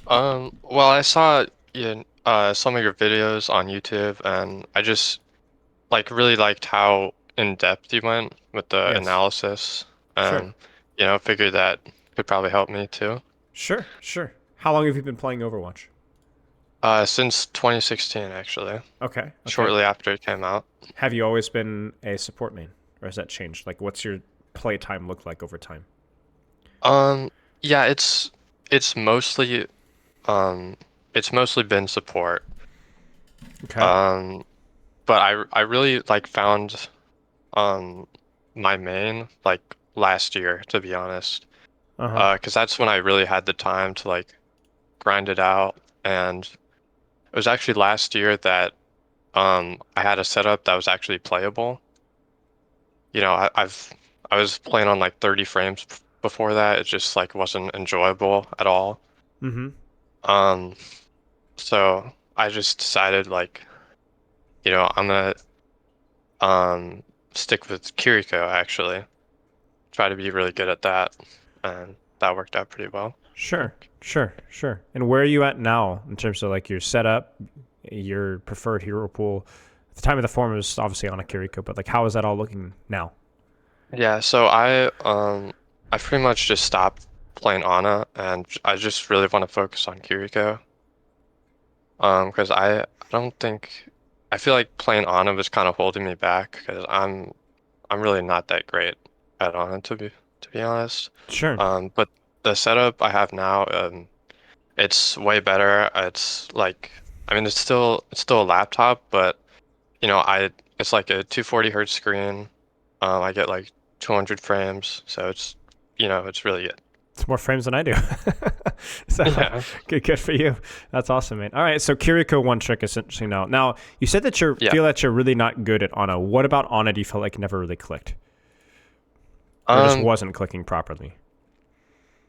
Well, I saw some of your videos on YouTube, and I just like really liked how in depth you went with the Yes. analysis, Sure. and figured that could probably help me too. Sure. Sure. How long have you been playing Overwatch? Since 2016, actually, Okay. Okay. shortly after it came out. Have you always been a support main, or has that changed? Like, what's your play time look like over time? Um, yeah, it's mostly um it's mostly been support. Okay. Um, but I really like found um my main like last year, to be honest. Uh huh. Because that's when I really had the time to like grind it out, and it was actually last year that I had a setup that was actually playable. I was playing on like 30 frames before that. It just like wasn't enjoyable at all. Mm-hmm. Um, so I just decided like, I'm gonna um stick with Kiriko actually. Try to be really good at that, and that worked out pretty well, I Sure. think. Sure. Sure. And where are you at now in terms of like your setup, your preferred hero pool? At the time of the form was obviously on a Kiriko, but like, how is that all looking now? Yeah, so I pretty much just stopped playing Ana, and I just really want to focus on Kiriko. Because I don't think I feel like playing Ana was kind of holding me back because I'm really not that great at Ana, to be honest. Sure. But the setup I have now, it's way better. It's like, I mean, it's still a laptop, but it's like a 240 hertz screen. I get like 200 frames, so it's really good. It's more frames than I do. So Yeah, good for you. That's awesome, man. All right, so Kiriko one trick essentially now. Now you said that you yeah. feel that you're really not good at Ana. What about Ana? Do you feel like never really clicked, or just Um, wasn't clicking properly?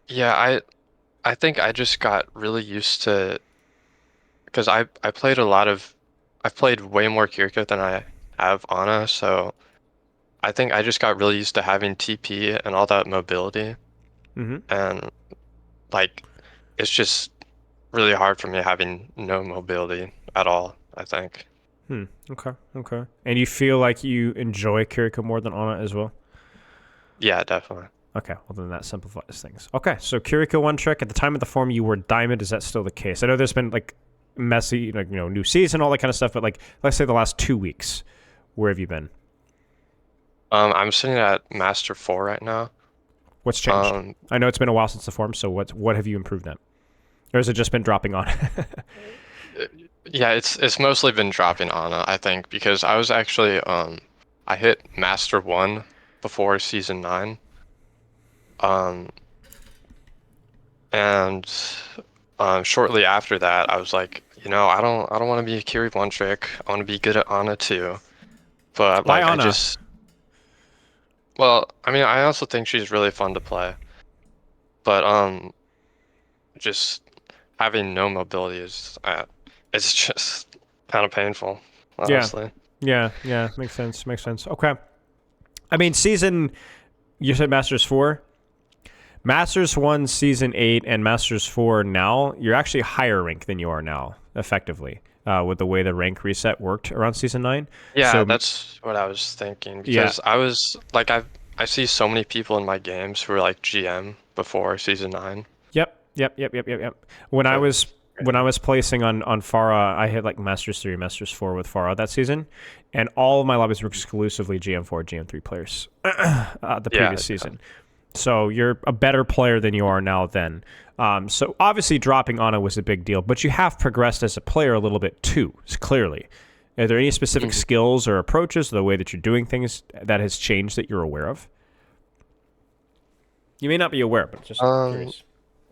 yeah, I think I just got really used to because I played a lot of I've played way more Kiriko than I have Ana, so I think I just got really used to having TP and all that mobility, Mm-hmm. and like it's just really hard for me having no mobility at all, I think. Hmm. Okay. Okay. And you feel like you enjoy Kiriko more than Ana as well? Yeah, definitely. Okay. Well, then that simplifies things. Okay. So Kiriko one trick. At the time of the form, you were Diamond. Is that still the case? I know there's been like messy, like new season, all that kind of stuff. But like, let's say the last 2 weeks, where have you been? I'm sitting at Master 4 right now. What's changed? Um, I know it's been a while since the form. So what have you improved at, or has it just been dropping on? yeah, it's mostly been dropping Ana, I think, because I was actually I hit Master 1 before season 9. Um, and shortly after that, I was like, I don't want to be a Kiri one trick. I want to be good at Ana too. But Why like, Ana? well, I mean, I also think she's really fun to play. But just having no mobility it's just kind of painful, Yeah. honestly. Yeah. Yeah. Makes sense. Makes sense. Okay. I mean, season. You said Masters 4. Masters 1, Season 8, and Masters 4 now, you're actually higher rank than you are now, effectively, with the way the rank reset worked around Season 9. Yeah, So, that's what I was thinking yeah. because I was like I see so many people in my games who were like GM before season 9. Yep. Yep. Yep. Yep. Yep. Yep. When I So was it's when I crazy. was placing on Farah, I hit like Masters 3, Masters 4 with Farah that season, and all of my lobbies were exclusively GM4, GM3 players the Yeah, previous yeah. season. So you're a better player than you are now then. So obviously dropping Ana was a big deal, but you have progressed as a player a little bit too, clearly. Are there any specific Mhm. skills or approaches, or the way that you're doing things that has changed that you're aware of? You may not be aware, but just Um, curious.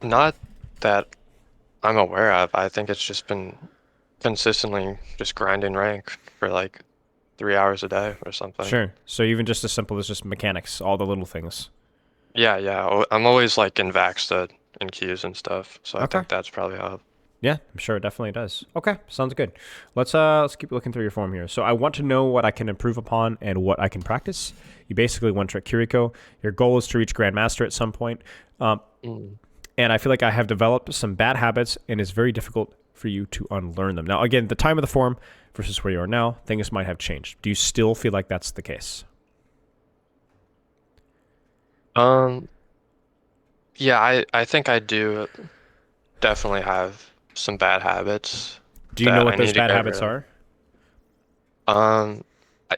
Not that I'm aware of. I think it's just been consistently just grinding rank for like 3 hours a day or something. Sure. So even just as simple as just mechanics, all the little things. Yeah, yeah. I'm always like in Vaxted and queues and stuff, so I Okay. think that's probably how. Yeah, I'm sure it definitely does. Okay, sounds good. Let's keep looking through your form here. So I want to know what I can improve upon and what I can practice. You basically one trick Kiriko. Your goal is to reach Grandmaster at some point. Um, Mm. And I feel like I have developed some bad habits, and it's very difficult for you to unlearn them. Now, again, the time of the form versus where you are now, things might have changed. Do you still feel like that's the case? Um, yeah, I think I do definitely have some bad habits Do you know that what I those need to bad get habits rid of. are?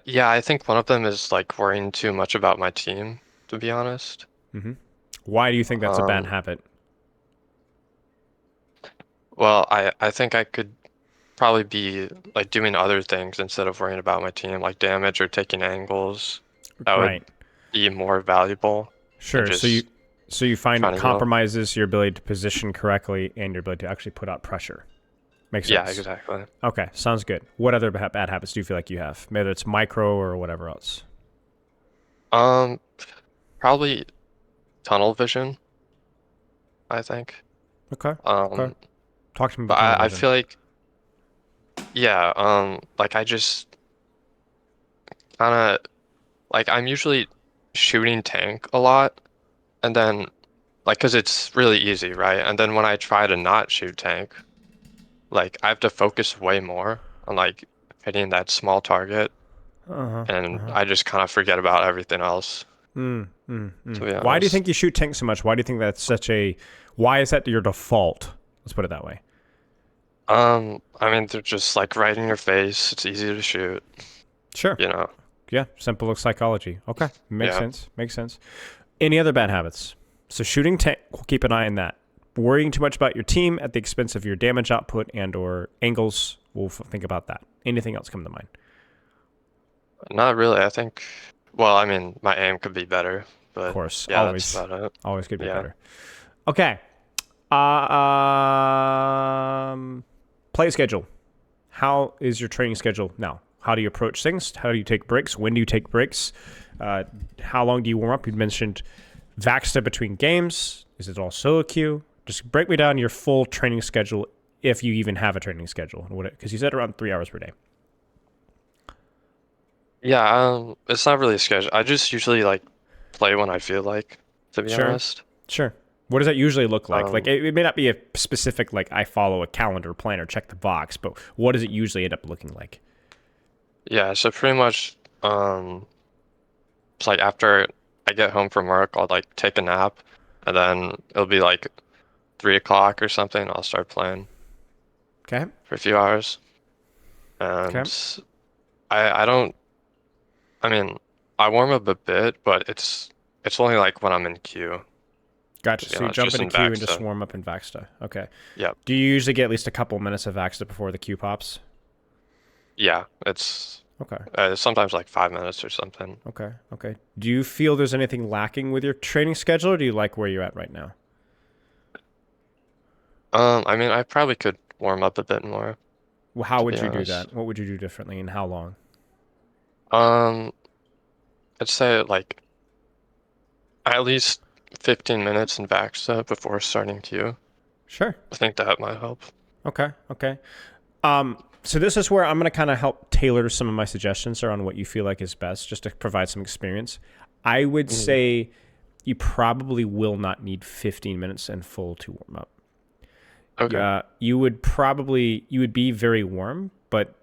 Yeah, I think one of them is like worrying too much about my team, to be honest. Why do you think that's a bad Um, habit? well, I think I could probably be like doing other things instead of worrying about my team, like damage or taking angles. That would Right. be more valuable than Sure. just So you find trying it to heal. compromises your ability to position correctly and your ability to actually put out pressure. Makes Yeah, sense. exactly. Okay, sounds good. What other bad habits do you feel like you have? Whether it's micro or whatever else. Um, Probably tunnel vision, I think. Okay. Okay. Um, Talk to me but about tunnel I vision. feel like yeah, like I just kind of like I'm usually shooting tank a lot, and then like because it's really easy, right? And then when I try to not shoot tank, like I have to focus way more on like hitting that small target, Uh huh. Uh and huh. I just kind of forget about everything else, to be Why do you honest. think you shoot tanks so much? Why do you think that's such a? Why is that your default? Let's put it that way. I mean they're just like right in your face. It's easy to shoot, Sure. you know. Yeah. Simple psychology. Okay. Makes Yeah. sense. Makes sense. Any other bad habits? So shooting tank. Keep an eye on that. Worrying too much about your team at the expense of your damage output and or angles. We'll think about that. Anything else come to mind? Not really. I think, well, I mean, my aim could be better, Of but course. yeah, that's Always. about it. Always could be Yeah. better. Okay. Play schedule. How is your training schedule now? How do you approach things? How do you take breaks? When do you take breaks? How long do you warm up? You mentioned Vaxta between games. Is it all solo queue? Just break me down your full training schedule if you even have a training schedule. Because you said around 3 hours per day. Yeah, it's not really a schedule. I just usually like play when I feel like, to be Sure. honest. Sure. What does that usually look like? Like Um, it may not be a specific like I follow a calendar planner, check the box, but what does it usually end up looking like? yeah, so pretty much, it's like after I get home from work, I'll like take a nap, and then it'll be like 3 o'clock or something. I'll start playing Okay. for a few hours, Okay. and I don't. I mean, I warm up a bit, but it's only like when I'm in queue. Gotcha. So you It's jump just in a in queue and back, just so warm up in Vaxta. Okay. yeah. Do you usually get at least a couple minutes of Vaxta before the queue pops? Yeah, it's Okay. sometimes like 5 minutes or something. Okay. Okay. Do you feel there's anything lacking with your training schedule, or do you like where you're at right now? I mean, I probably could warm up a bit more, Well, how to be would you do honest. that? What would you do differently, and how long? Um, I'd say like at least 15 minutes in Vaxa before starting queue. Sure. I think that might help. Okay. Okay. So this is where I'm going to kind of help tailor some of my suggestions around what you feel like is best, just to provide some experience. I would Mhm. say you probably will not need 15 minutes in full to warm up. Okay. Yeah, you would be very warm, but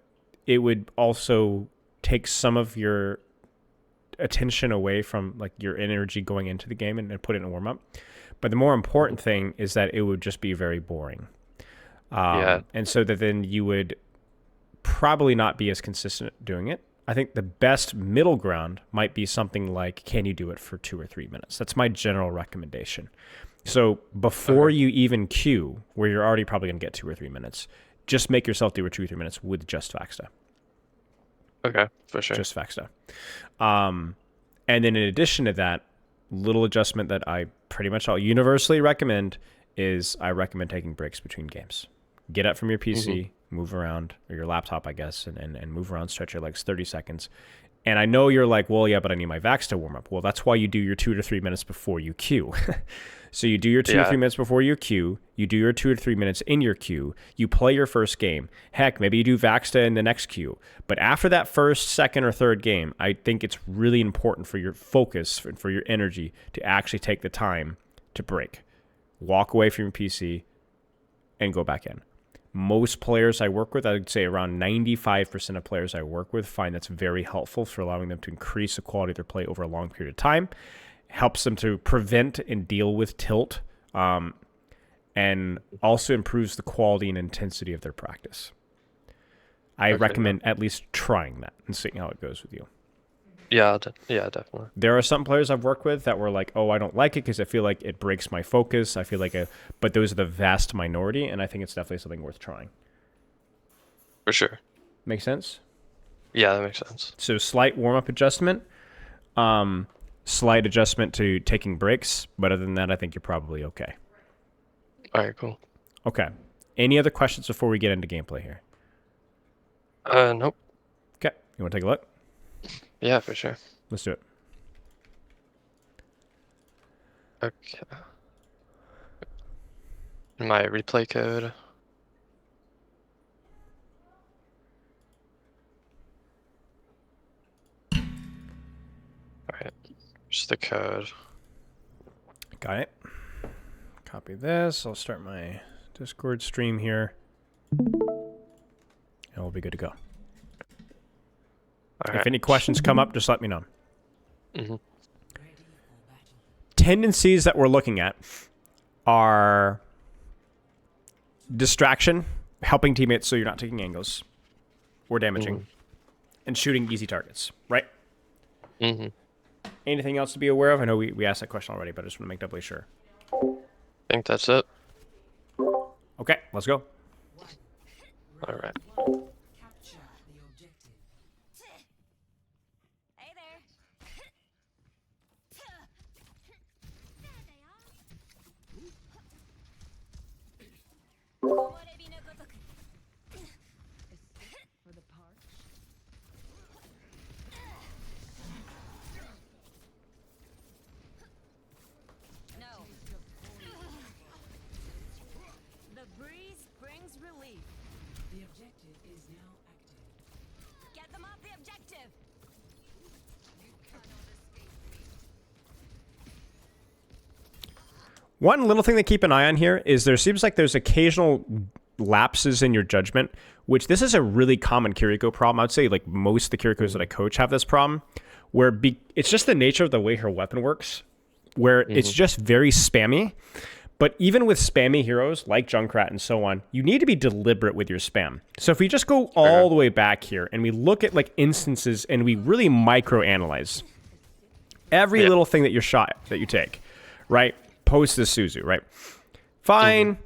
it would also take some of your attention away from like your energy going into the game and put it in a warm up. But the more Mhm. important thing is that it would just be very boring. Yeah. And so that then you would probably not be as consistent doing it. I think the best middle ground might be something like, can you do it for 2 or 3 minutes? That's my general recommendation. So before Okay. you even queue, where you're already probably going to get 2 or 3 minutes, just make yourself do it 2 or 3 minutes with just Vaxta. Okay. For sure. Just Vaxta. And then in addition to that, little adjustment that I pretty much all universally recommend is I recommend taking breaks between games. Get up from your Hmm. PC, move around, or your laptop, I guess, and move around, stretch your legs 30 seconds. And I know you're like, well, yeah, but I need my Vax to warm up. Well, that's why you do your 2 to 3 minutes before you queue. So you do your two to Yeah. three minutes before your queue. You do your 2 to 3 minutes in your queue. You play your first game. Heck, maybe you do Vaxta in the next queue. But after that first, second, or third game, I think it's really important for your focus and for your energy to actually take the time to break. walk away from your PC, and go back in. Most players I work with, I would say around 95% of players I work with find that's very helpful for allowing them to increase the quality of their play over a long period of time. Helps them to prevent and deal with tilt, and also improves the quality and intensity of their practice. I recommend at least trying that and seeing how it goes with you. Yeah, definitely. There are some players I've worked with that were like, oh, I don't like it because I feel like it breaks my focus. I feel like but those are the vast minority, and I think it's definitely something worth trying. For sure. Make sense? Yeah, that makes sense. So slight warm-up adjustment, slight adjustment to taking breaks, but other than that, I think you're probably okay. All right, cool. Okay. Any other questions before we get into gameplay here? Nope. Okay. You want to take a look? Yeah, for sure. Let's do it. Okay. My replay code. Alright, here's the code. Got it. Copy this. I'll start my Discord stream here. And we'll be good to go. All right. If any questions come up, just let me know. Mm-hmm. Tendencies that we're looking at are distraction, helping teammates so you're not taking angles or damaging, and shooting easy targets, right? Mm-hmm. Anything else to be aware of? I know we asked that question already, but I just want to make doubly sure. I think that's it. Okay, let's go. All right. One little thing to keep an eye on here is there seems like there's occasional lapses in your judgment, which this is a really common Kiriko problem. I would say like most of the Kirikos that I coach have this problem, where it's just the nature of the way her weapon works, where it's just very spammy. But even with spammy heroes like Junkrat and so on, you need to be deliberate with your spam. So if we just go all the way back here and we look at like instances and we really micro-analyze every little thing that you take, right? Post this Suzu, right? Fine.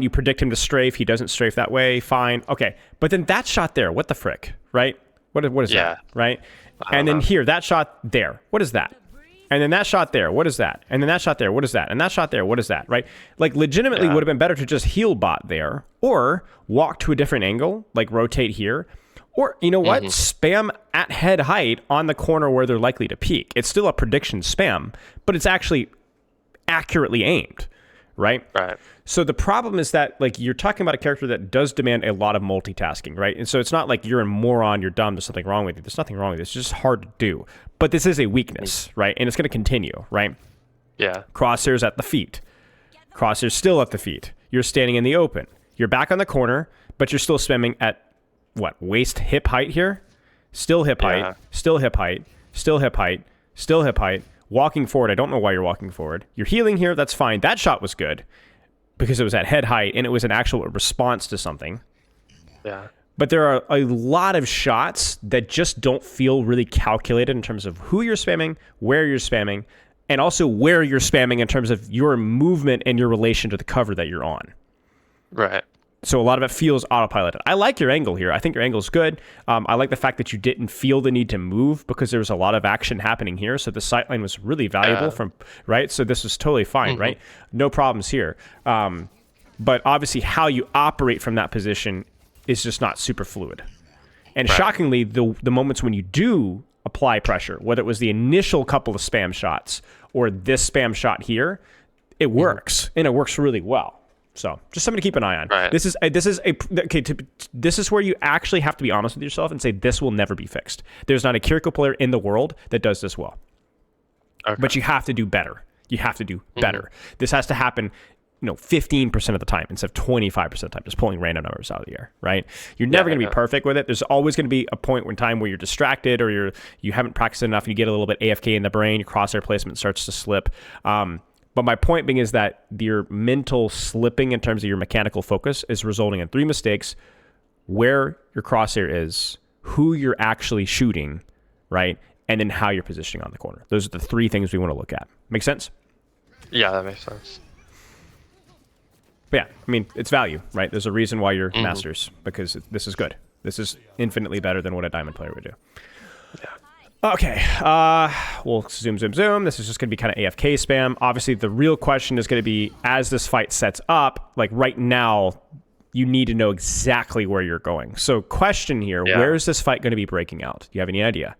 You predict him to strafe. He doesn't strafe that way. Fine. Okay. But then that shot there, what the frick, right? What is that, right? And then here, that shot there, what is that? And then that shot there, what is that? And then that shot there, what is that? And that shot there, what is that, right? Like legitimately would have been better to just heal bot there or walk to a different angle, like rotate here. Or, you know what? Spam at head height on the corner where they're likely to peak. It's still a prediction spam, but it's actually accurately aimed, right? Right. So the problem is that, like, you're talking about a character that does demand a lot of multitasking, right? And so it's not like you're a moron, you're dumb, there's something wrong with you. There's nothing wrong with it. It's just hard to do. But this is a weakness, right? And it's going to continue, right? Yeah. Crosshairs at the feet. Crosshairs still at the feet. You're standing in the open. You're back on the corner, but you're still spamming at what, waist hip height here? Still hip height, still hip height, still hip height, still hip height. Walking forward, I don't know why you're walking forward. You're healing here, that's fine. That shot was good because it was at head height and it was an actual response to something. Yeah. But there are a lot of shots that just don't feel really calculated in terms of who you're spamming, where you're spamming, and also where you're spamming in terms of your movement and your relation to the cover that you're on. Right. So a lot of it feels autopiloted. I like your angle here. I think your angle is good. I like the fact that you didn't feel the need to move because there was a lot of action happening here. So the sightline was really valuable right? So this was totally fine, right? No problems here. But obviously how you operate from that position is just not super fluid. And shockingly, the moments when you do apply pressure, whether it was the initial couple of spam shots or this spam shot here, it works, and it works really well. So just something to keep an eye on. Right. This is where you actually have to be honest with yourself and say this will never be fixed. There's not a Kiriko player in the world that does this well. Okay. But you have to do better. You have to do better. This has to happen 15% of the time instead of 25% of the time, just pulling random numbers out of the air, right? You're never going to be perfect with it. There's always going to be a point in time where you're distracted or you haven't practiced enough and you get a little bit AFK in the brain, your crosshair placement starts to slip. But my point being is that your mental slipping in terms of your mechanical focus is resulting in 3 mistakes: where your crosshair is, who you're actually shooting, right? And then how you're positioning on the corner. Those are the 3 things we want to look at. Make sense? Yeah, that makes sense. But yeah, I mean, it's value, right? There's a reason why you're masters, because this is good. This is infinitely better than what a diamond player would do. Yeah. Okay, we'll zoom. This is just going to be kind of AFK spam. Obviously, the real question is going to be, as this fight sets up, like right now, you need to know exactly where you're going. So question here, where is this fight going to be breaking out? Do you have any idea?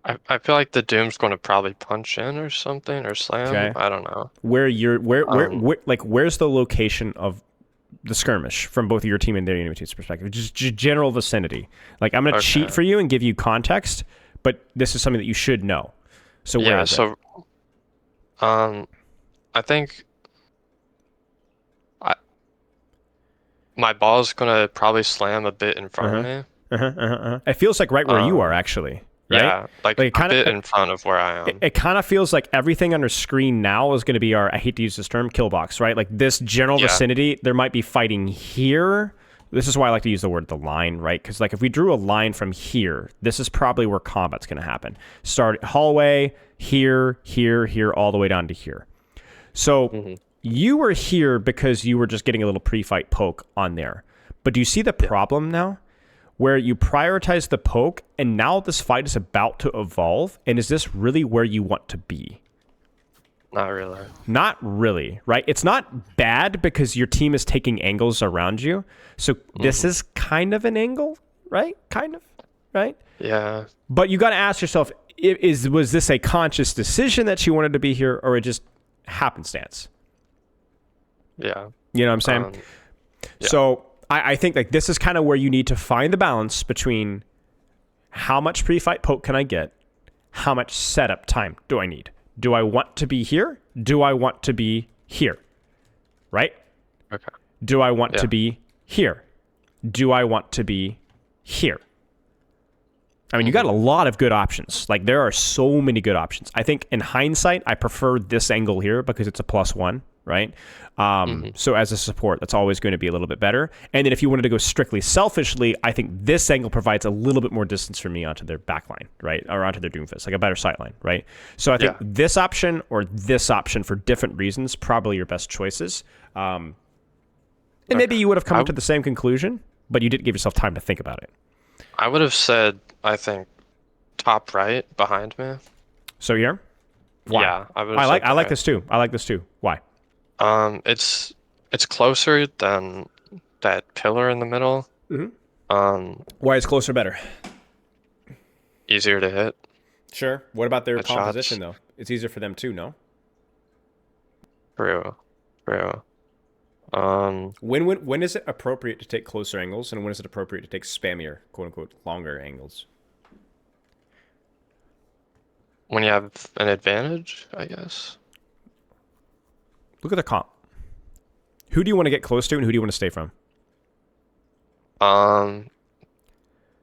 I feel like the Doom's going to probably punch in or something, or slam. Okay. I don't know. Where's the location of the skirmish from both your team and their enemy team's perspective? Just general vicinity. Like, I'm going to cheat for you and give you context, but this is something that you should know. So where is it? I think my ball's going to probably slam a bit in front of me. It feels like right where you are, actually. Right? Yeah, like a bit in front of where I am. It kind of feels like everything under screen now is going to be our, I hate to use this term, kill box, right? Like this general vicinity, there might be fighting here. This is why I like to use the word the line, right? Because like if we drew a line from here, this is probably where combat's going to happen. Start hallway, here, all the way down to here. So you were here because you were just getting a little pre-fight poke on there. But do you see the problem now? Where you prioritize the poke, and now this fight is about to evolve, and is this really where you want to be? Not really. Not really, right? It's not bad because your team is taking angles around you. So this is kind of an angle, right? Kind of, right? Yeah. But you got to ask yourself, was this a conscious decision that you wanted to be here, or it just happenstance? Yeah. You know what I'm saying? So I think like this is kind of where you need to find the balance between how much pre-fight poke can I get, how much setup time do I need? Do I want to be here? Do I want to be here? Right? Okay. Do I want to be here? Do I want to be here? I mean, you got a lot of good options. Like there are so many good options. I think in hindsight, I prefer this angle here because it's a +1, right? So as a support, that's always going to be a little bit better. And then if you wanted to go strictly selfishly, I think this angle provides a little bit more distance for me onto their backline, right? Or onto their Doomfist, like a better sightline, right? So I think this option or this option for different reasons, probably your best choices. And maybe you would have come to the same conclusion, but you didn't give yourself time to think about it. I would have said, I think, top right behind me. So here? Why? Yeah, I like this too. I like this too. Why? It's closer than that pillar in the middle. Why is closer better? Easier to hit. Sure. What about their composition shots. though? It's easier for them too, no? True. When is it appropriate to take closer angles, and when is it appropriate to take spammier, quote unquote, longer angles? When you have an advantage, I guess. Look at the comp. Who do you want to get close to, and who do you want to stay from?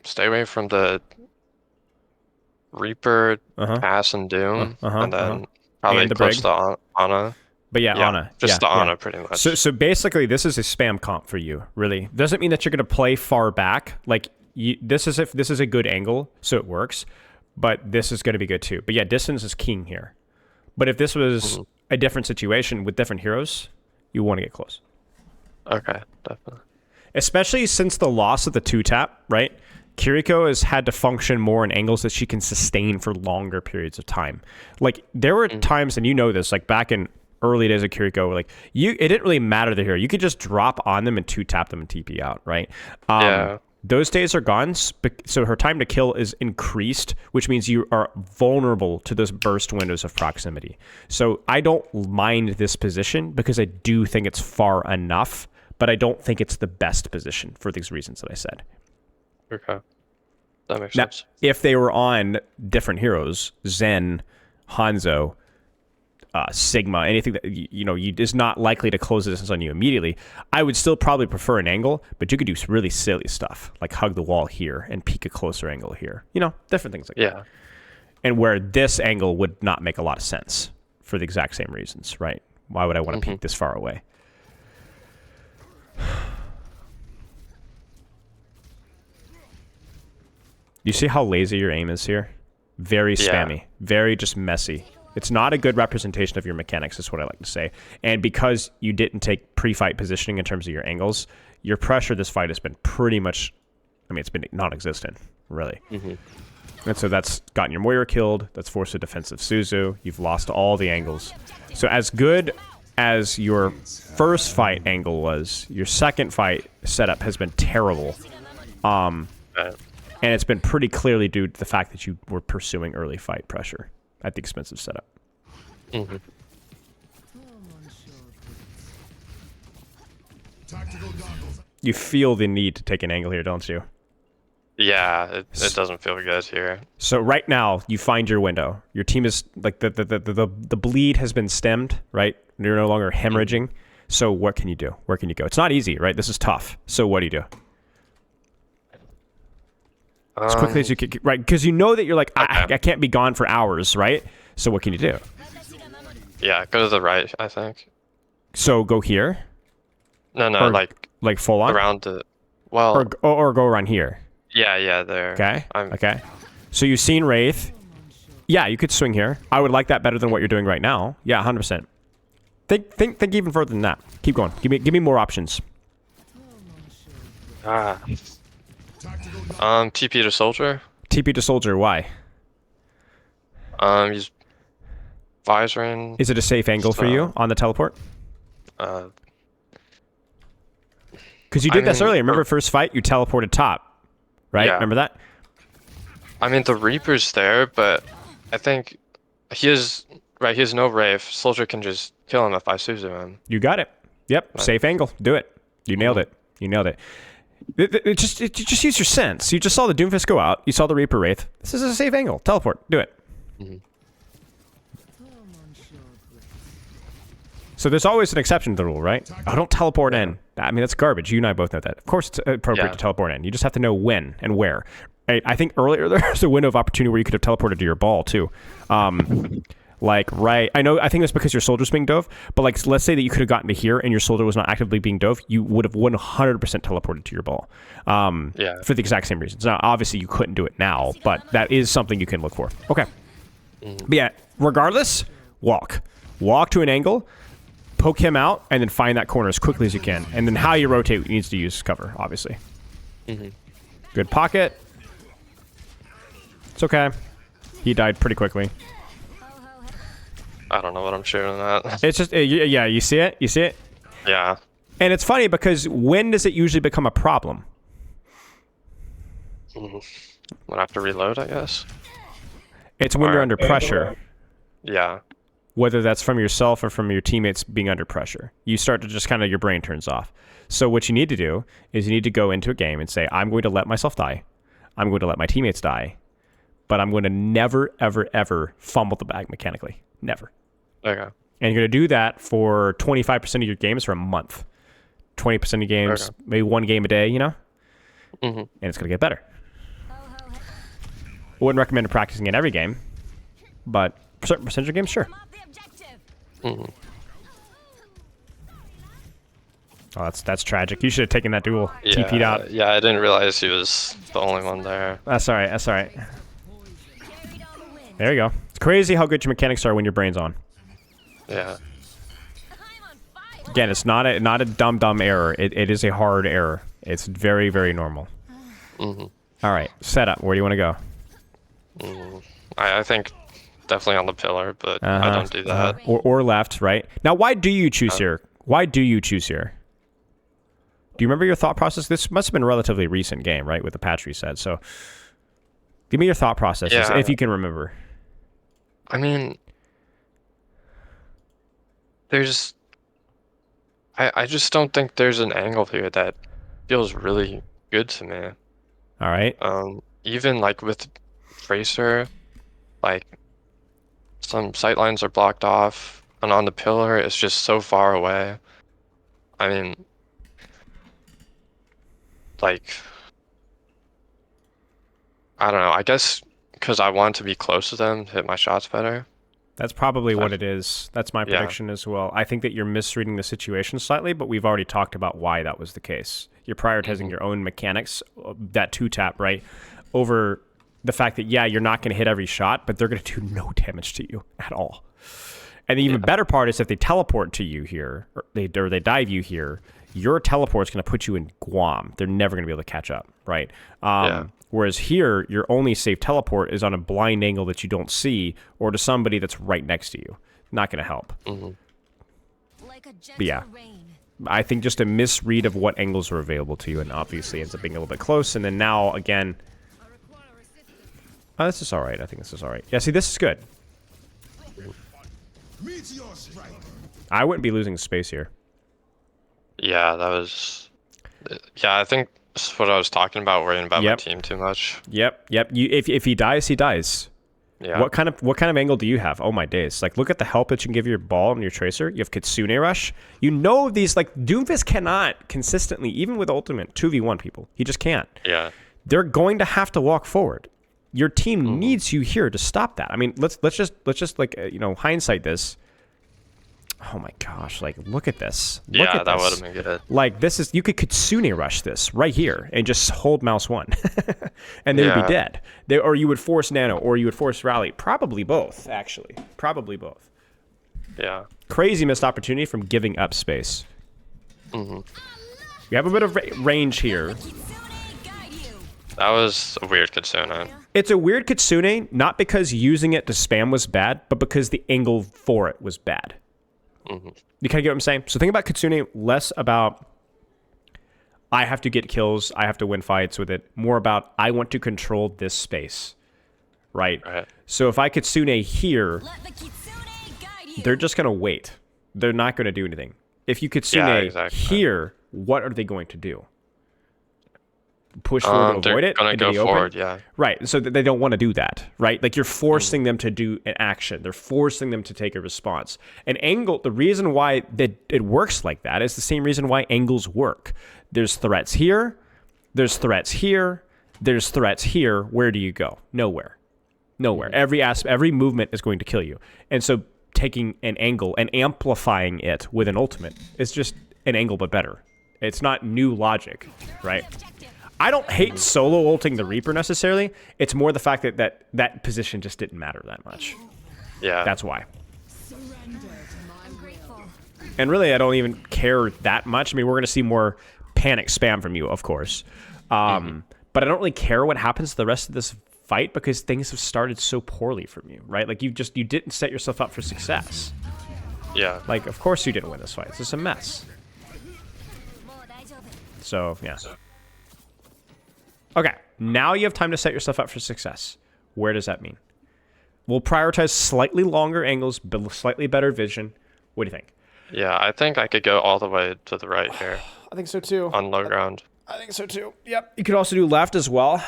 Stay away from the Reaper, Pass, and Doom, and then probably And the close Brig. to Ana. But yeah, Ana. Just the Ana, pretty much. So basically, this is a spam comp for you, really. Doesn't mean that you're going to play far back. Like, this is a good angle, so it works. But this is going to be good too. But yeah, distance is king here. But if this was a different situation with different heroes, you want to get close. Okay, definitely. Especially since the loss of the 2-tap, right? Kiriko has had to function more in angles that she can sustain for longer periods of time. Like, there were times, and you know this, like back in early days of Kiriko, like it didn't really matter the hero. You could just drop on them and 2-tap them and TP out, right? Those days are gone, so her time to kill is increased, which means you are vulnerable to those burst windows of proximity. So I don't mind this position because I do think it's far enough, but I don't think it's the best position for these reasons that I said. Okay. That makes Now, sense. if they were on different heroes, Zen, Hanzo, Sigma, anything that is not likely to close the distance on you immediately, I would still probably prefer an angle, but you could do really silly stuff like hug the wall here and peek a closer angle here. Different things like that. Yeah. And where this angle would not make a lot of sense for the exact same reasons, right? Why would I want to peek this far away? You see how lazy your aim is here? Very spammy. Very just messy. It's not a good representation of your mechanics, is what I like to say. And because you didn't take pre-fight positioning in terms of your angles, your pressure this fight has been pretty much, it's been non-existent, really. And so that's gotten your Moira killed. That's forced a defensive Suzu. You've lost all the angles. So as good as your first fight angle was, your second fight setup has been terrible. And it's been pretty clearly due to the fact that you were pursuing early fight pressure at the expense of setup. You feel the need to take an angle here, don't you? Yeah, it doesn't feel good here. So right now, you find your window. Your team is like the bleed has been stemmed, right? You're no longer hemorrhaging. So what can you do? Where can you go? It's not easy, right? This is tough. So what do you do? As quickly as you can, right? Because you know that you're like, I can't be gone for hours, right? So what can you do? Yeah, go to the right, I think. So go here? No, Or, like full on? around the, well, Or go around here. yeah, there. Okay. Okay. So you've seen Wraith. Yeah, you could swing here. I would like that better than what you're doing right now. Yeah, 100%. Think even further than that. Keep going. Give me more options. TP to soldier. TP to soldier. Why? He's visoring. Is it a safe angle for you on the teleport? Uh, Because you did this earlier. Remember first fight? You teleported top. Right? Yeah. Remember that? I mean, the Reaper's there, but I think he has no Wraith. Soldier can just kill him if I Suzu him. You got it. Yep. Right. Safe angle. Do it. You nailed it. You nailed it. Just use your sense. You just saw the Doomfist go out. You saw the Reaper Wraith. This is a safe angle. Teleport. Do it. So there's always an exception to the rule, right? Oh, don't teleport in. I mean, that's garbage. You and I both know that. Of course it's appropriate to teleport in. You just have to know when and where. I think earlier there was a window of opportunity where you could have teleported to your ball, too. I think that's because your soldier's being dove, but like, let's say that you could have gotten to here and your soldier was not actively being dove, you would have 100% teleported to your ball. For the exact same reasons. Now, obviously you couldn't do it now, but that is something you can look for. Okay. But yeah, regardless, walk. Walk to an angle, poke him out, and then find that corner as quickly as you can. And then how you rotate needs to use cover, obviously. Good pocket. It's okay. He died pretty quickly. I don't know what I'm shooting at. It's just, yeah, you see it? You see it? Yeah. And it's funny because when does it usually become a problem? When I have to reload, I guess. It's when you're under pressure. Yeah. Whether that's from yourself or from your teammates being under pressure. You start to just kind of, your brain turns off. So what you need to do is you need to go into a game and say, I'm going to let myself die. I'm going to let my teammates die. But I'm going to never, ever, ever fumble the bag mechanically. Never. Okay. And you're going to do that for 25% of your games for a month. 20% of your games, maybe one game a day, you know? And it's going to get better. I wouldn't recommend practicing in every game, but for certain percentage of games, sure. Oh, that's tragic. You should have taken that duel. TP'd out. Yeah, I didn't realize he was the only one there. That's all right. That's all right. There you go. It's crazy how good your mechanics are when your brain's on. Yeah. Again, it's not a dumb error. It is a hard error. It's very, very normal. All right, setup. Where do you want to go? I think definitely on the pillar, but I don't do that. Or left, right? Now, why do you choose here? Why do you choose here? Do you remember your thought process? This must have been a relatively recent game, right, with the patch reset. So give me your thought process, if you can remember. I mean, I just don't think there's an angle here that feels really good to me. All right. even like with Tracer, like some sight lines are blocked off, and on the pillar it's just so far away. I mean, like I don't know. I guess because I want to be close to them, hit my shots better. That's probably So what it is. That's my yeah. prediction as well. I think that you're misreading the situation slightly, but we've already talked about why that was the case. You're prioritizing your own mechanics, that two tap, right, over the fact that, yeah, you're not going to hit every shot, but they're going to do no damage to you at all. And the even Yeah. better part is if they teleport to you here, or they dive you here, your teleport's going to put you in Guam. They're never going to be able to catch up, right? Yeah. Whereas here, your only safe teleport is on a blind angle that you don't see, or to somebody that's right next to you. Not going to help. But yeah, I think just a misread of what angles are available to you, and obviously ends up being a little bit close. And then now, again, oh, this is all right. I think this is all right. Yeah, see, this is good. I wouldn't be losing space here. Yeah, that was. Yeah, I think that's what I was talking about, worrying about my Yep. team too much. Yep. If he dies, he dies. Yeah. What kind of angle do you have? Oh my days! Like, look at the help that you can give your ball and your tracer. You have Kitsune Rush. You know these, like, Doomfist cannot consistently, even with ultimate 2v1 people. He just can't. Yeah. They're going to have to walk forward. Your team needs you here to stop that. I mean, let's just like hindsight this. Oh my gosh! Like, look at this. Look Yeah, at that this. would have been good. Like, this is, you could Kitsune Rush this right here and just hold mouse 1 and they would be Yeah. dead. Or you would force Nano, or you would force Rally. Probably both, actually. Probably both. Yeah. Crazy missed opportunity from giving up space. You have a bit of range here. That was a weird Kitsune. It's a weird Kitsune, not because using it to spam was bad, but because the angle for it was bad. You kind of get what I'm saying? So think about Kitsune less about I have to get kills, I have to win fights with it, more about I want to control this space, right? Right. So if I Kitsune here, they're just going to wait. They're not going to do anything. If you Kitsune exactly. here, what are they going to do? Push forward to avoid They're it gonna into go the open? forward. Yeah. Right. So they don't want to do that, right? Like, you're forcing them to do an action. They're forcing them to take a response. An angle, the reason why it works like that is the same reason why angles work. There's threats here. There's threats here. There's threats here. Where do you go? Nowhere. Nowhere. Every movement is going to kill you. And so taking an angle and amplifying it with an ultimate is just an angle but better. It's not new logic, right? I don't hate solo ulting the Reaper necessarily. It's more the fact that position just didn't matter that much. Yeah. That's why. And really, I don't even care that much. I mean, we're going to see more panic spam from you, of course. But I don't really care what happens to the rest of this fight because things have started so poorly from you, right? Like, you didn't set yourself up for success. Yeah. Like, of course you didn't win this fight. It's just a mess. So, yeah. Okay, now you have time to set yourself up for success. Where does that mean? We'll prioritize slightly longer angles, but slightly better vision. What do you think? Yeah, I think I could go all the way to the right here I think so too. on low ground. I think so too. Yep. You could also do left as well.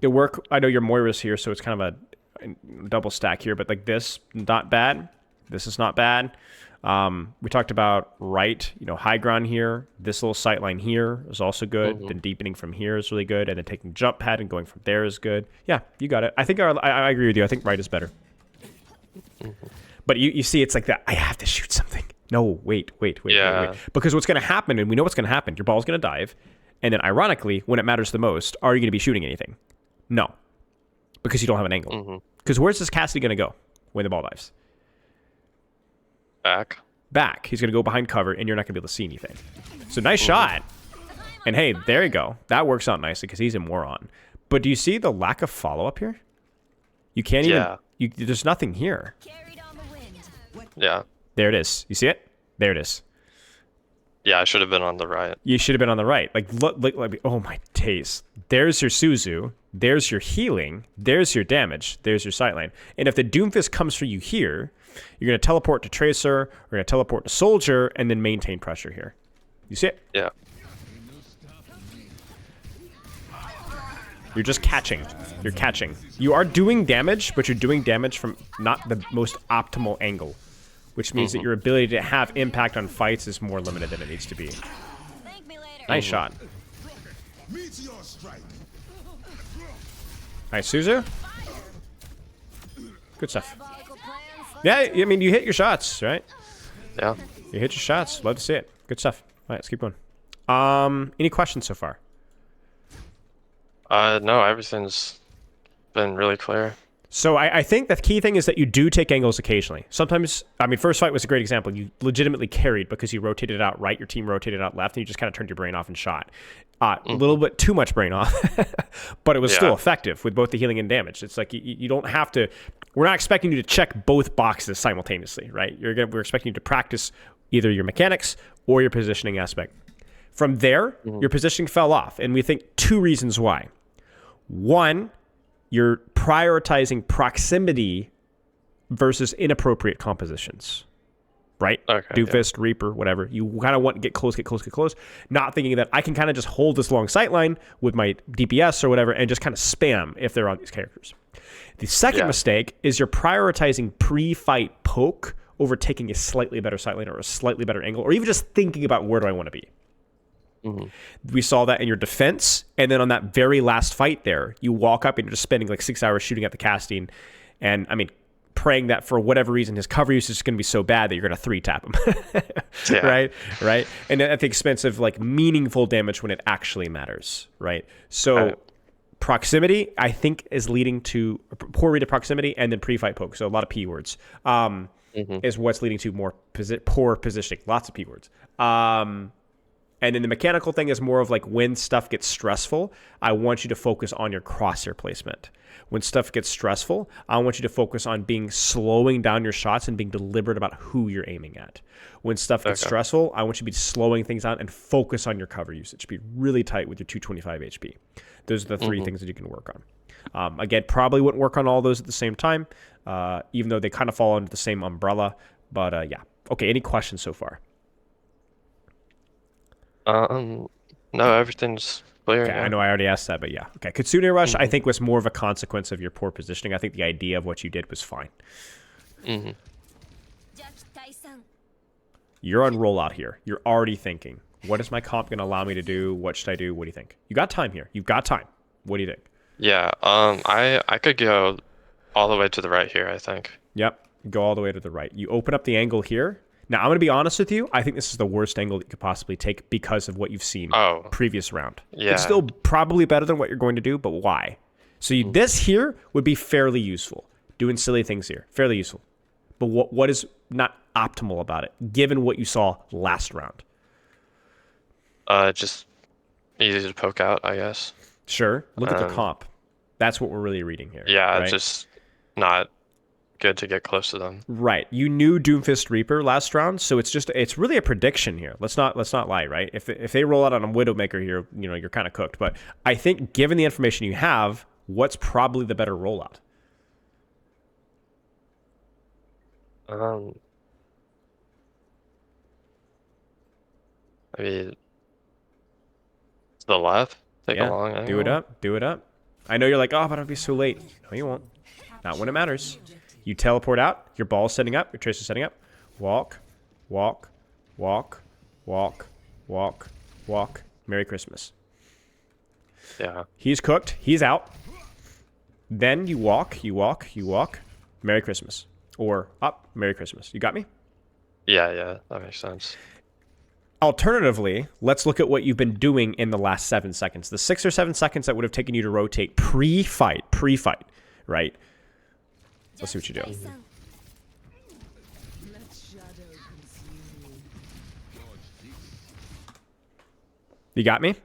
It work. I know your Moira's here, so it's kind of a double stack here. But like this, not bad. This is not bad. We talked about right, high ground here. This little sight line here is also good. Then deepening from here is really good. And then taking jump pad and going from there is good. Yeah, you got it. I think I agree with you. I think right is better. But you see, it's like that. I have to shoot something. No, wait. Yeah. Because what's going to happen, and we know what's going to happen, your ball's going to dive. And then ironically, when it matters the most, are you going to be shooting anything? No. Because you don't have an angle. Because where's this Cassidy going to go when the ball dives? Back. He's going to go behind cover, and you're not going to be able to see anything. So nice shot. And hey, there you go. That works out nicely because he's a moron. But do you see the lack of follow-up here? You can't even... there's nothing here. Yeah. There it is. You see it? There it is. Yeah, I should have been on the right. You should have been on the right. Like, look, oh my days. There's your Suzu. There's your healing. There's your damage. There's your sightline. And if the Doomfist comes for you here, you're going to teleport to Tracer, or going to teleport to Soldier, and then maintain pressure here. You see it? Yeah. You're just catching. You're catching. You are doing damage, but you're doing damage from not the most optimal angle, which means that your ability to have impact on fights is more limited than it needs to be. Nice shot. Nice, Suzu. Good stuff. Yeah, I mean, you hit your shots, right? Yeah. You hit your shots. Love to see it. Good stuff. All right, let's keep going. Any questions so far? No, everything's been really clear. So I think the key thing is that you do take angles occasionally. Sometimes, I mean, first fight was a great example. You legitimately carried because you rotated out right, your team rotated out left, and you just kind of turned your brain off and shot. A little bit too much brain off, but it was still effective with both the healing and damage. It's like you don't have to. We're not expecting you to check both boxes simultaneously, right? We're expecting you to practice either your mechanics or your positioning aspect. From there, your positioning fell off, and we think two reasons why. One, you're prioritizing proximity versus inappropriate compositions, right? Okay, Doomfist, Reaper, whatever. You kind of want to get close, not thinking that I can kind of just hold this long sightline with my DPS or whatever and just kind of spam if they're on these characters. The second mistake is you're prioritizing pre-fight poke over taking a slightly better sightline or a slightly better angle, or even just thinking about where do I want to be. We saw that in your defense, and then on that very last fight there, you walk up and you're just spending like 6 hours shooting at the casting, and I mean, praying that for whatever reason his cover use is going to be so bad that you're going to 3-tap him, right? And at the expense of like meaningful damage when it actually matters, right? So proximity, I think, is leading to poor read of proximity and then pre-fight poke. So a lot of P words is what's leading to more poor positioning. Lots of P words. And then the mechanical thing is more of like when stuff gets stressful, I want you to focus on your crosshair placement. When stuff gets stressful, I want you to focus on slowing down your shots and being deliberate about who you're aiming at. When stuff gets stressful, I want you to be slowing things down and focus on your cover usage. Be really tight with your 225 HP. Those are the three things that you can work on. Again, probably wouldn't work on all those at the same time, even though they kind of fall under the same umbrella. But yeah. Okay, any questions so far? No, everything's clear. Okay, I know I already asked that, but yeah. Okay, Kitsune Rush, I think, was more of a consequence of your poor positioning. I think the idea of what you did was fine. You're on rollout here. You're already thinking, what is my comp going to allow me to do? What should I do? What do you think? You got time here. You've got time. What do you think? Yeah, I could go all the way to the right here, I think. Yep, go all the way to the right. You open up the angle here. Now, I'm going to be honest with you. I think this is the worst angle that you could possibly take because of what you've seen previous round. Yeah. It's still probably better than what you're going to do, but why? So this here would be fairly useful. Doing silly things here. Fairly useful. But what is not optimal about it, given what you saw last round? Just easy to poke out, I guess. Sure. Look at the comp. That's what we're really reading here. Yeah, right? just not good to get close to them. Right. You knew Doomfist Reaper last round, so it's really a prediction here. Let's not lie, right? If they roll out on a Widowmaker here, you're kind of cooked. But I think given the information you have, what's probably the better rollout? Maybe to the left. Take a long angle. Do it up. I know you're like, oh, but I'll be so late. No, you won't. Not when it matters. You teleport out. Your ball's setting up. Your tracer's setting up. Walk, walk, walk, walk, walk, walk. Merry Christmas. Yeah. He's cooked. He's out. Then you walk, you walk, you walk. Merry Christmas. Or up. Merry Christmas. You got me? Yeah, that makes sense. Alternatively, let's look at what you've been doing in the last 7 seconds. The 6 or 7 seconds that would have taken you to rotate pre-fight, right? Let's see what you do. You got me?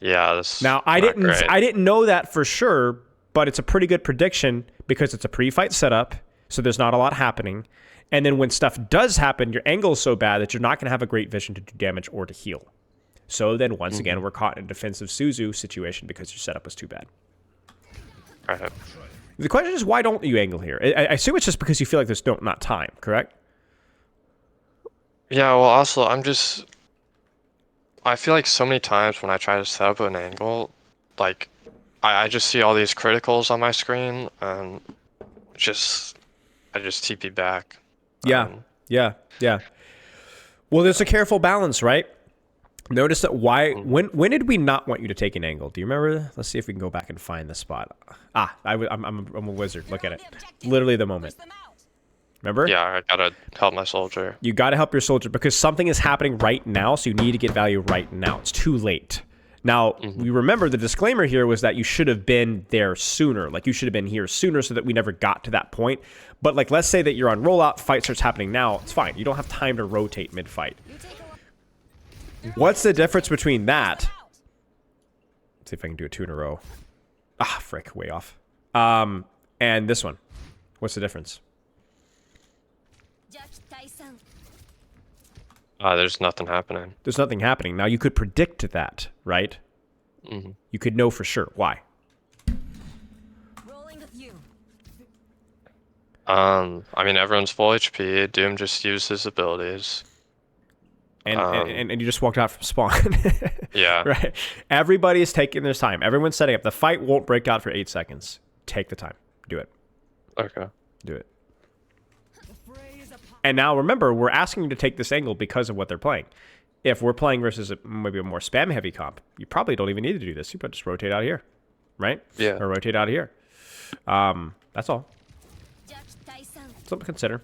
Yeah, this now I didn't know that for sure, but it's a pretty good prediction because it's a pre-fight setup, so there's not a lot happening. And then when stuff does happen, your angle is so bad that you're not going to have a great vision to do damage or to heal. So then once again, we're caught in a defensive Suzu situation because your setup was too bad. All right. The question is, why don't you angle here? I assume it's just because you feel like there's not time, correct? Yeah, well, also, I feel like so many times when I try to set up an angle, like, I just see all these criticals on my screen, and just I just TP back. Yeah, yeah, yeah. Well, there's a careful balance, right? Notice that when did we not want you to take an angle? Do you remember? Let's see if we can go back and find the spot. I'm a wizard. Look at it. Literally the moment. Remember? Yeah, I gotta help my soldier. You got to help your soldier because something is happening right now, so you need to get value right now. It's too late. Now, we remember the disclaimer here was that you should have been there sooner. Like, you should have been here sooner so that we never got to that point. But, like, let's say that you're on rollout, fight starts happening now. It's fine. You don't have time to rotate mid-fight. What's the difference between that? Let's see if I can do it 2 in a row. Ah, frick. Way off. And this one. What's the difference? There's nothing happening. There's nothing happening. Now, you could predict that, right? You could know for sure. Why? I mean, everyone's full HP. Doom just used his abilities. And you just walked out from spawn. Yeah. Right. Everybody's taking their time. Everyone's setting up. The fight won't break out for 8 seconds. Take the time. Do it. Okay. Do it. And now remember, we're asking you to take this angle because of what they're playing. If we're playing versus maybe a more spam heavy comp, you probably don't even need to do this. You probably just rotate out of here, right? Yeah. Or rotate out of here. That's all. Something to consider.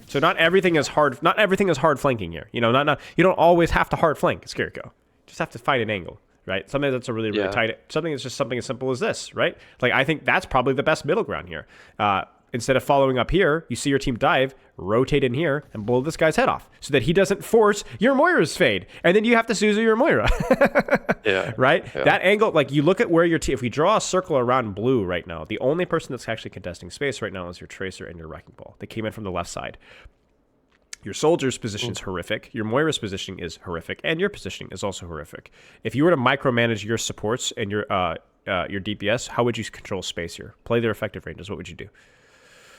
So not everything is hard. Not everything is hard flanking here. You know, you don't always have to hard flank. It's Kiriko. You just have to find an angle, right? Something that's a really tight. Something that's just something as simple as this, right? Like, I think that's probably the best middle ground here. Instead of following up here, you see your team dive, rotate in here, and blow this guy's head off so that he doesn't force your Moira's fade. And then you have to Suzu your Moira. Yeah. Right? Yeah. That angle, like, you look at where your team, if we draw a circle around blue right now, the only person that's actually contesting space right now is your Tracer and your Wrecking Ball. They came in from the left side. Your soldier's position is horrific. Your Moira's positioning is horrific. And your positioning is also horrific. If you were to micromanage your supports and your DPS, how would you control space here? Play their effective ranges. What would you do?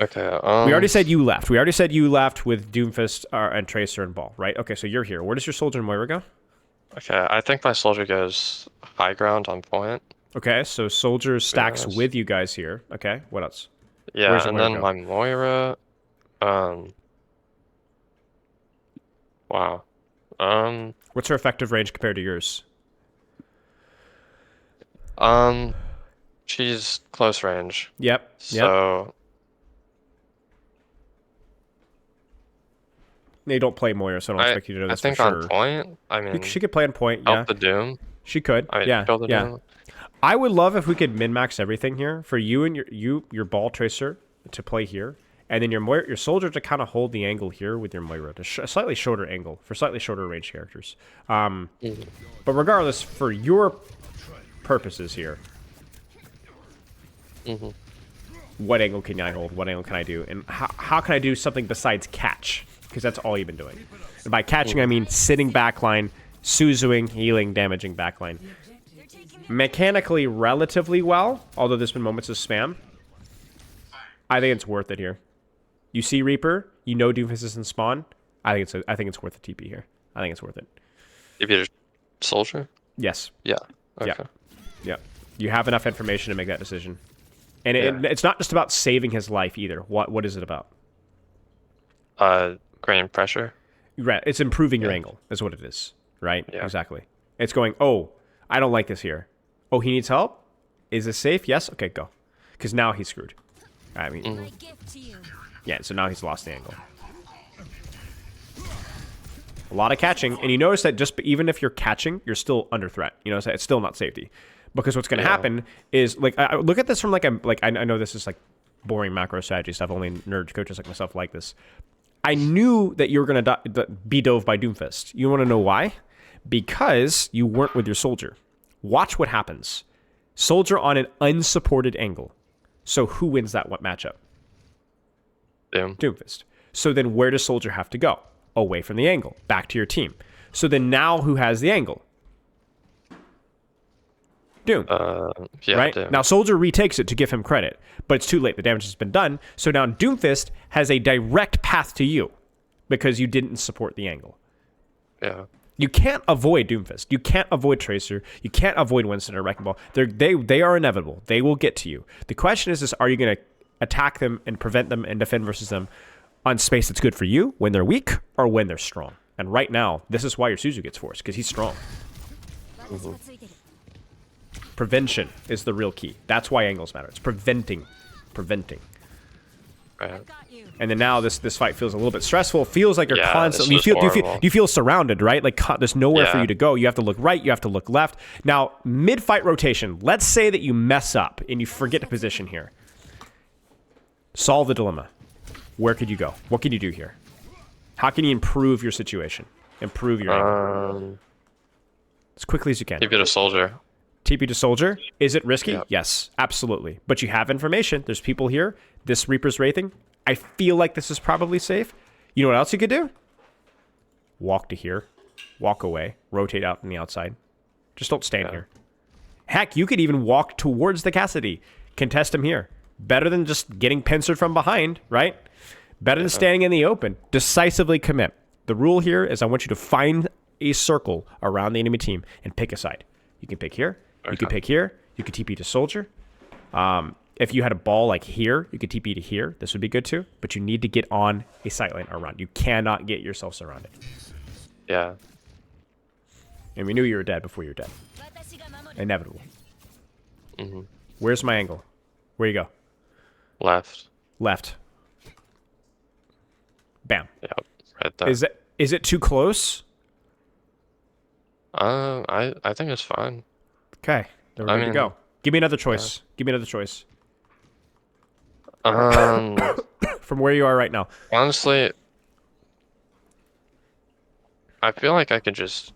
Okay. We already said you left. We already said you left with Doomfist and Tracer and Ball, right? Okay, so you're here. Where does your soldier and Moira go? Okay, I think my soldier goes high ground on point. Okay, so soldier stacks Yes. with you guys here. Okay, what else? Yeah, Where's the and Moira then go? my Moira, wow. What's her effective range compared to yours? She's close range. Yep. So They don't play Moira, so I don't expect you to know I this think for sure. on point, I mean, She could play on point, help yeah. the Doom. She could, I mean, yeah, kill the yeah. Doom. I would love if we could min-max everything here for you and your Ball Tracer to play here, and then your soldier to kind of hold the angle here with your Moira, to a slightly shorter angle for slightly shorter range characters. But regardless, for your purposes here, what angle can I hold? What angle can I do? And how can I do something besides catch? Because that's all you've been doing. And by catching, I mean sitting backline, Suzuing, healing, damaging backline. Mechanically, relatively well, although there's been moments of spam. I think it's worth it here. You see Reaper, you know Doomfist is in spawn. I think it's worth the TP here. I think it's worth it. If you're a soldier? Yes. Yeah. Okay. Yeah. You have enough information to make that decision. And it's not just about saving his life either. What is it about? Creating pressure. Right. It's improving your angle, is what it is. Right? Yeah. Exactly. It's going, oh, I don't like this here. Oh, he needs help? Is this safe? Yes? Okay, go. Because now he's screwed. I mean, yeah, so now he's lost the angle. A lot of catching, and you notice that just even if you're catching, you're still under threat. You know, so it's still not safety. Because what's going to happen is, like, I look at this from I know this is like boring macro strategy stuff. Only nerd coaches like myself like this. I knew that you were going to be dove by Doomfist. You want to know why? Because you weren't with your soldier. Watch what happens. Soldier on an unsupported angle. So who wins that matchup? Doom. Doomfist. So then where does soldier have to go? Away from the angle. Back to your team. So then now who has the angle? Doom. Yeah, right? Doom. Now soldier retakes it to give him credit, but it's too late. The damage has been done. So now Doomfist has a direct path to you because you didn't support the angle. Yeah. You can't avoid Doomfist. You can't avoid Tracer. You can't avoid Winston or Wrecking Ball. They are inevitable. They will get to you. The question is are you going to attack them and prevent them and defend versus them on space that's good for you when they're weak or when they're strong? And right now, this is why your Suzu gets forced, because he's strong. Prevention is the real key. That's why angles matter. It's preventing. Right. And then now this fight feels a little bit stressful. It feels like you're Yeah, constantly. this was You feel surrounded, right? Like there's nowhere for Yeah. you to go. You have to look right. You have to look left. Now mid-fight rotation. Let's say that you mess up and you forget to position here. Solve the dilemma. Where could you go? What can you do here? How can you improve your situation? Improve your angle as quickly as you can. Keep it a soldier. TP to soldier. Is it risky? Yep. Yes, absolutely. But you have information. There's people here. This Reaper's Wraithing. I feel like this is probably safe. You know what else you could do? Walk to here. Walk away. Rotate out on the outside. Just don't stand here. Heck, you could even walk towards the Cassidy. Contest him here. Better than just getting pincered from behind, right? Better than standing in the open. Decisively commit. The rule here is I want you to find a circle around the enemy team and pick a side. You can pick here. You can pick here. You can TP to soldier. If you had a ball like here, you could TP to here. This would be good too. But you need to get on a sightline around. You cannot get yourself surrounded. Yeah. And we knew you were dead before you were dead. Inevitable. Where's my angle? Where you go? Left. Left. Bam. Yep. Right there. Is it too close? I think it's fine. Okay. Then we're good to go. Give me another choice. Give me another choice. From where you are right now. Honestly, I feel like I could just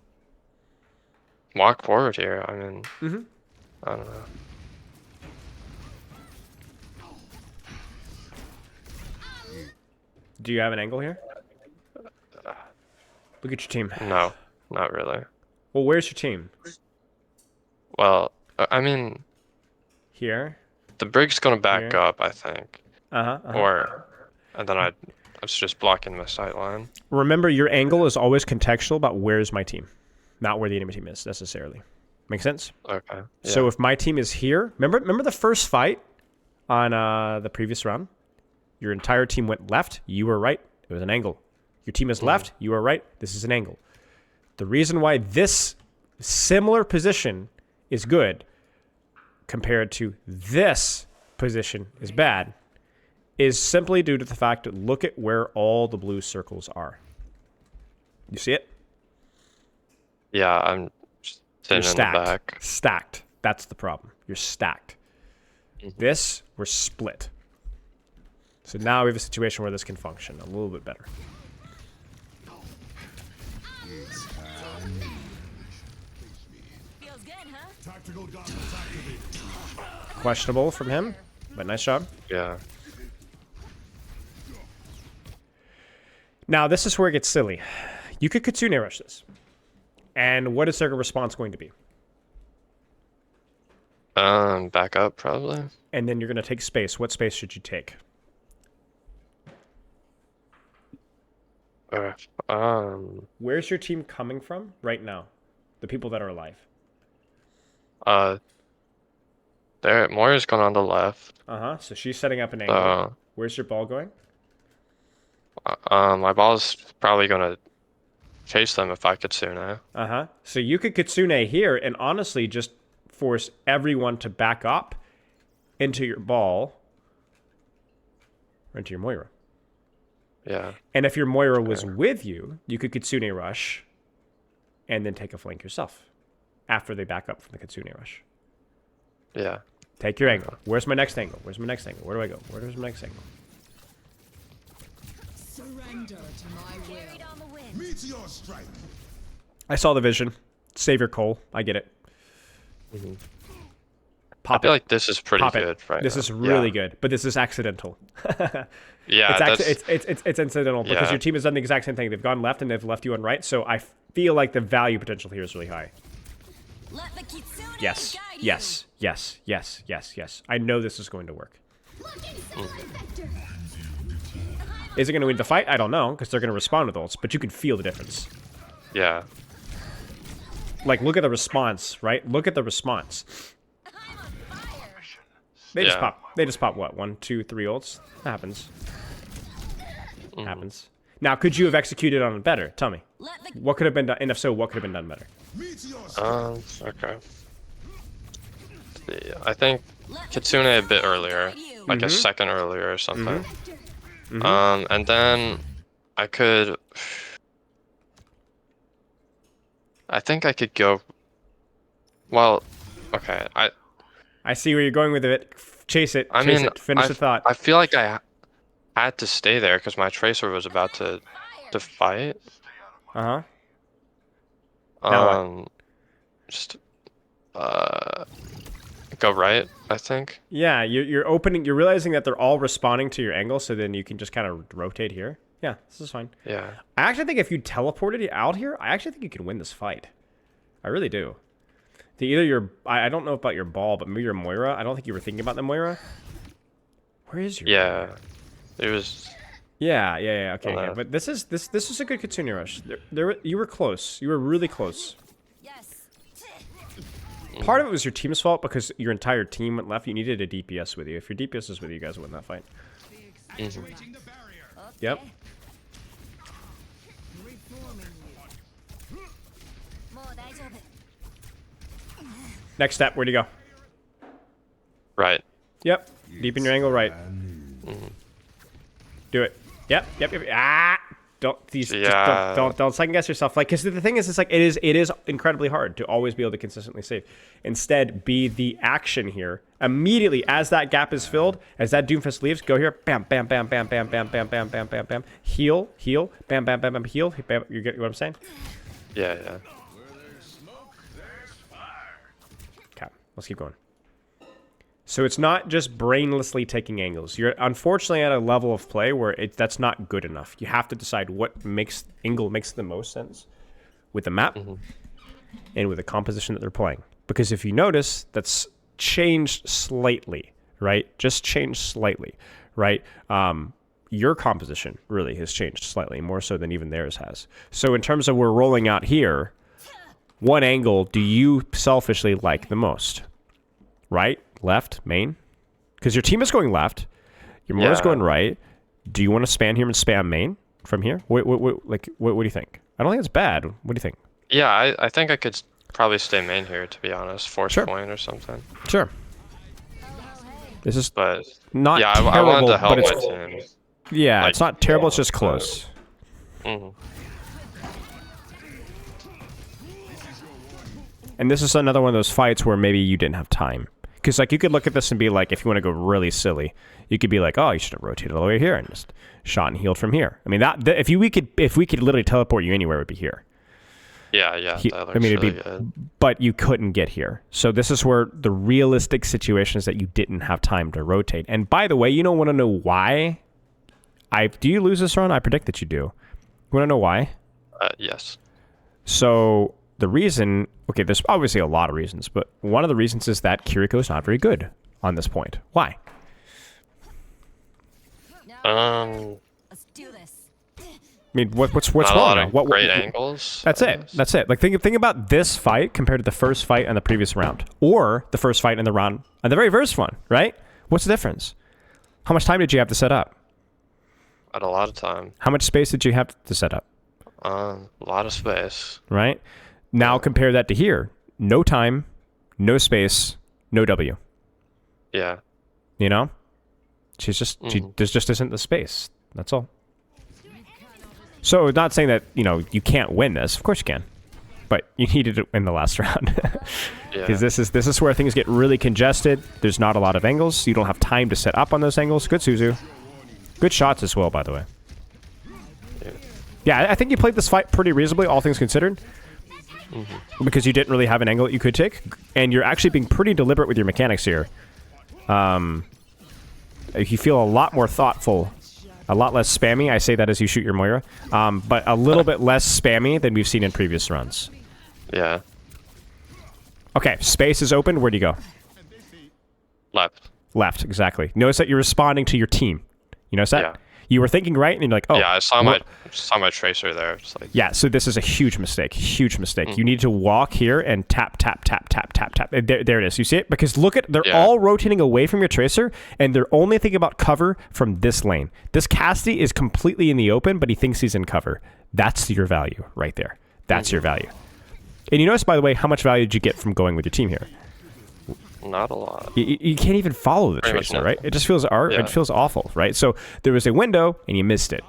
walk forward here. I mean, I don't know. Do you have an angle here? Look at your team. No, not really. Well, where's your team? Well, I mean, Here. the brig's gonna back Here. up, I think, Uh-huh. and then I was just blocking the sight line. Remember, your angle is always contextual about where's my team, not where the enemy team is necessarily. Make sense? Okay. Yeah. So if my team is here, remember the first fight on the previous round? Your entire team went left, you were right. It was an angle. Your team is left, you are right. This is an angle. The reason why this similar position is good compared to this position is bad is simply due to the fact that look at where all the blue circles are. You see it? Yeah, I'm just You're sitting in the stacked. back. Stacked. That's the problem. You're stacked. This, we're split. So now we have a situation where this can function a little bit better. Questionable from him, but nice job. Yeah. Now, this is where it gets silly. You could Kitsune rush this. And what is their response going to be? Back up probably. And then you're going to take space. What space should you take? Where's your team coming from right now? The people that are alive. There, Moira's going on the left. Uh-huh. So she's setting up an angle. Where's your ball going? My ball's probably gonna chase them if I Kitsune. Uh-huh. So you could Kitsune here and honestly just force everyone to back up into your ball or into your Moira. Yeah. And if your Moira was with you, you could Kitsune rush and then take a flank yourself after they back up from the Kitsune rush. Yeah. Take your angle. Where's my next angle? Where's my next angle? Where do I go? Where's my next angle? Surrender to my will. Meteor strike. I saw the vision. Save your coal. I get it. I Pop feel it. like this is pretty Pop good it. right This now. is really Yeah. good, but this is accidental. Yeah, It's incidental because Yeah. your team has done the exact same thing. They've gone left and they've left you on right. So I feel like the value potential here is really high. Let the Kitsune Yes, guide yes, yes, yes, yes, yes. I know this is going to work. you. Looking Vector. Is it going to win the fight? I don't know because they're going to respond with ults, but you can feel the difference. Yeah. like, look at the response, right? Look at the response. They just Yeah. pop. They just pop what? 1, 2, 3 ults. That happens. Happens. Now, could you have executed on it better? Tell me. Let the What could have been done? And if so, what could have been done better? Okay. I think Kitsune a bit earlier, like a second earlier or something. And then I could. I think I could go. Well, okay. I see where you're going with it. Chase it. I Chase mean, it. Finish the thought. I feel like I had to stay there because my tracer was about to fight. Uh-huh. Now what? Just go right, I think. Yeah, you're opening. You're realizing that they're all responding to your angle, so then you can just kind of rotate here. Yeah, this is fine. Yeah. I actually think if you teleported out here, I actually think you can win this fight. I really do. Either your, I don't know about your ball, but maybe your Moira. I don't think you were thinking about the Moira. Where is your? Yeah. It was. Yeah. Okay, yeah. But this is a good Kitsune rush. You were close. You were really close. yes. Part of it was your team's fault because your entire team went left. You needed a DPS with you. If your DPS was with you, you guys would win that fight. Yep. Next step, where'd you go? Right. Yep. Deepen your angle right. Do it. Yep. Ah! Yeah. Don't second guess yourself. Like, because the thing is, it's like it is incredibly hard to always be able to consistently save. Instead, be the action here immediately as that gap is filled, as that Doomfist leaves. Go here, bam, bam, bam, bam, bam, bam, bam, bam, bam, bam, bam. Heal, bam, bam, bam, bam, heal. Bam, you get what I'm saying? Yeah. Okay, let's keep going. So it's not just brainlessly taking angles. You're unfortunately at a level of play where that's not good enough. You have to decide what angle makes the most sense with the map and with the composition that they're playing. Because if you notice, that's changed slightly, right? Just changed slightly, right? Your composition really has changed slightly, more so than even theirs has. So in terms of we're rolling out here, what angle do you selfishly like the most? Right? Left, main? Because your team is going left. Your Moira's going right. Do you want to spam here and spam main from here? What do you think? I don't think it's bad. What do you think? Yeah, I think I could probably stay main here, to be honest. Force point or something. Sure. This is But not yeah, terrible, I wanted to help but my it's, team. yeah, like, it's not terrible. It's just close. And this is another one of those fights where maybe you didn't have time. Because like you could look at this and be like, if you want to go really silly, you could be like, oh, you should have rotated all the way here and just shot and healed from here. I mean, if we could literally teleport you anywhere, it would be here. Yeah, that looks really good. But you couldn't get here. So this is where the realistic situation is that you didn't have time to rotate. And by the way, you don't want to know why. Do you lose this run? I predict that you do. You want to know why? Yes. So the reason, okay, there's obviously a lot of reasons, but one of the reasons is that Kiriko is not very good on this point. Why? Let's do this. I mean, what's Not a wrong? lot now? of great angles. That's it. That's it. Like think about this fight compared to the first fight and the previous round, or the first fight and the round and the very first one, right? What's the difference? How much time did you have to set up? At a lot of time. How much space did you have to set up? A lot of space. Right? Now compare that to here. No time, no space, no W. Yeah. You know? There just isn't the space. That's all. So not saying that, you can't win this. Of course you can. But you needed it in the last round. Because this is where things get really congested. There's not a lot of angles. You don't have time to set up on those angles. Good Suzu. Good shots as well, by the way. Yeah, I think you played this fight pretty reasonably, all things considered. Because you didn't really have an angle that you could take. And you're actually being pretty deliberate with your mechanics here. You feel a lot more thoughtful. A lot less spammy. I say that as you shoot your Moira. But a little bit less spammy than we've seen in previous runs. Yeah. Okay, space is open. Where do you go? Left. Left, exactly. Notice that you're responding to your team. You notice that? Yeah. You were thinking right, and you're like, oh, Yeah, I saw well- my tracer there. It's like, yeah, so this is a huge mistake. Huge mistake. You need to walk here and tap, tap, tap, tap, tap, tap. There it is. You see it? Because look at, they're all rotating away from your tracer, and they're only thinking about cover from this lane. This Cassidy is completely in the open, but he thinks he's in cover. That's your value right there. That's your value. And you notice, by the way, how much value did you get from going with your team here? not a lot. You can't even follow the Pretty much tracer, right? It just feels it feels awful, right? So there was a window, and you missed it.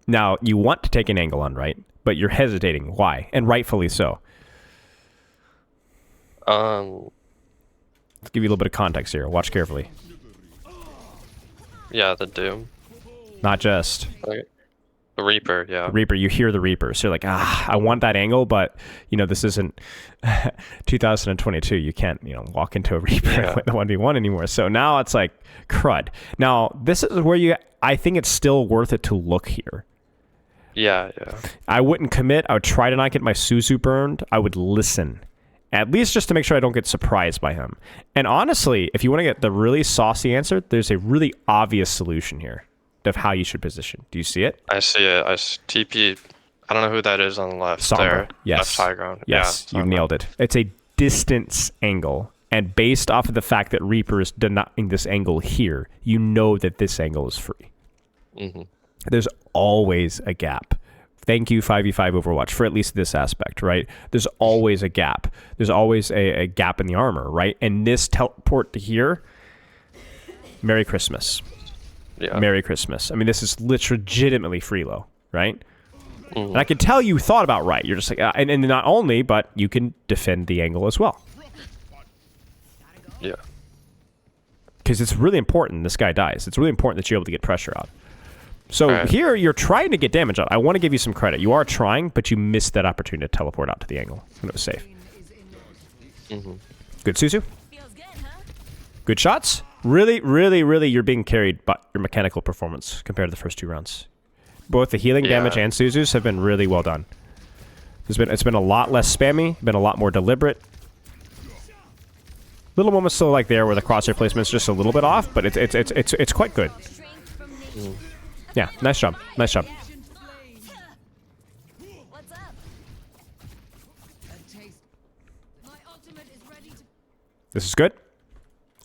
Now, you want to take an angle on right, but you're hesitating. Why? And rightfully so. Um, Let's give you a little bit of context here. Watch carefully. yeah, the Doom. Not just. Like, the Reaper, yeah. Reaper, you hear the Reaper. So you're like, I want that angle, but, you know, this isn't 2022. You can't, you know, walk into a Reaper and win the 1v1 anymore. So now it's like, crud. Now, this is where I think it's still worth it to look here. Yeah, yeah. I wouldn't commit. I would try to not get my Suzu burned. I would listen. At least just to make sure I don't get surprised by him. And honestly, if you want to get the really saucy answer, there's a really obvious solution here of how you should position. Do you see it? I see it. TP. I don't know who that is on the left Sombra. there. Yes. Left high ground. Yes, Yeah, you Sombra. nailed it. It's a distance angle. And based off of the fact that Reaper is denying this angle here, you know that this angle is free. There's always a gap. Thank you, 5v5 Overwatch, for at least this aspect, right? There's always a gap. There's always a gap in the armor, right? And this teleport to here, Merry Christmas. Yeah. Merry Christmas. I mean, this is legitimately free low, right? And I can tell you thought about right. You're just like, and not only, but you can defend the angle as well. Yeah. Because it's really important this guy dies. It's really important that you're able to get pressure out. So Right. here, you're trying to get damage out. I want to give you some credit. You are trying, but you missed that opportunity to teleport out to the angle. And it was safe. Good, Suzu. Feels good, huh? Good shots. Really, really, really, you're being carried by your mechanical performance compared to the first two rounds. Both the healing damage and Suzu's have been really well done. It's been a lot less spammy, been a lot more deliberate. Little moments still like there where the crosshair placement's just a little bit off, but it's quite good. Strength from nature. Yeah, nice job. Nice job. What's up? My ultimate is ready to. This is good.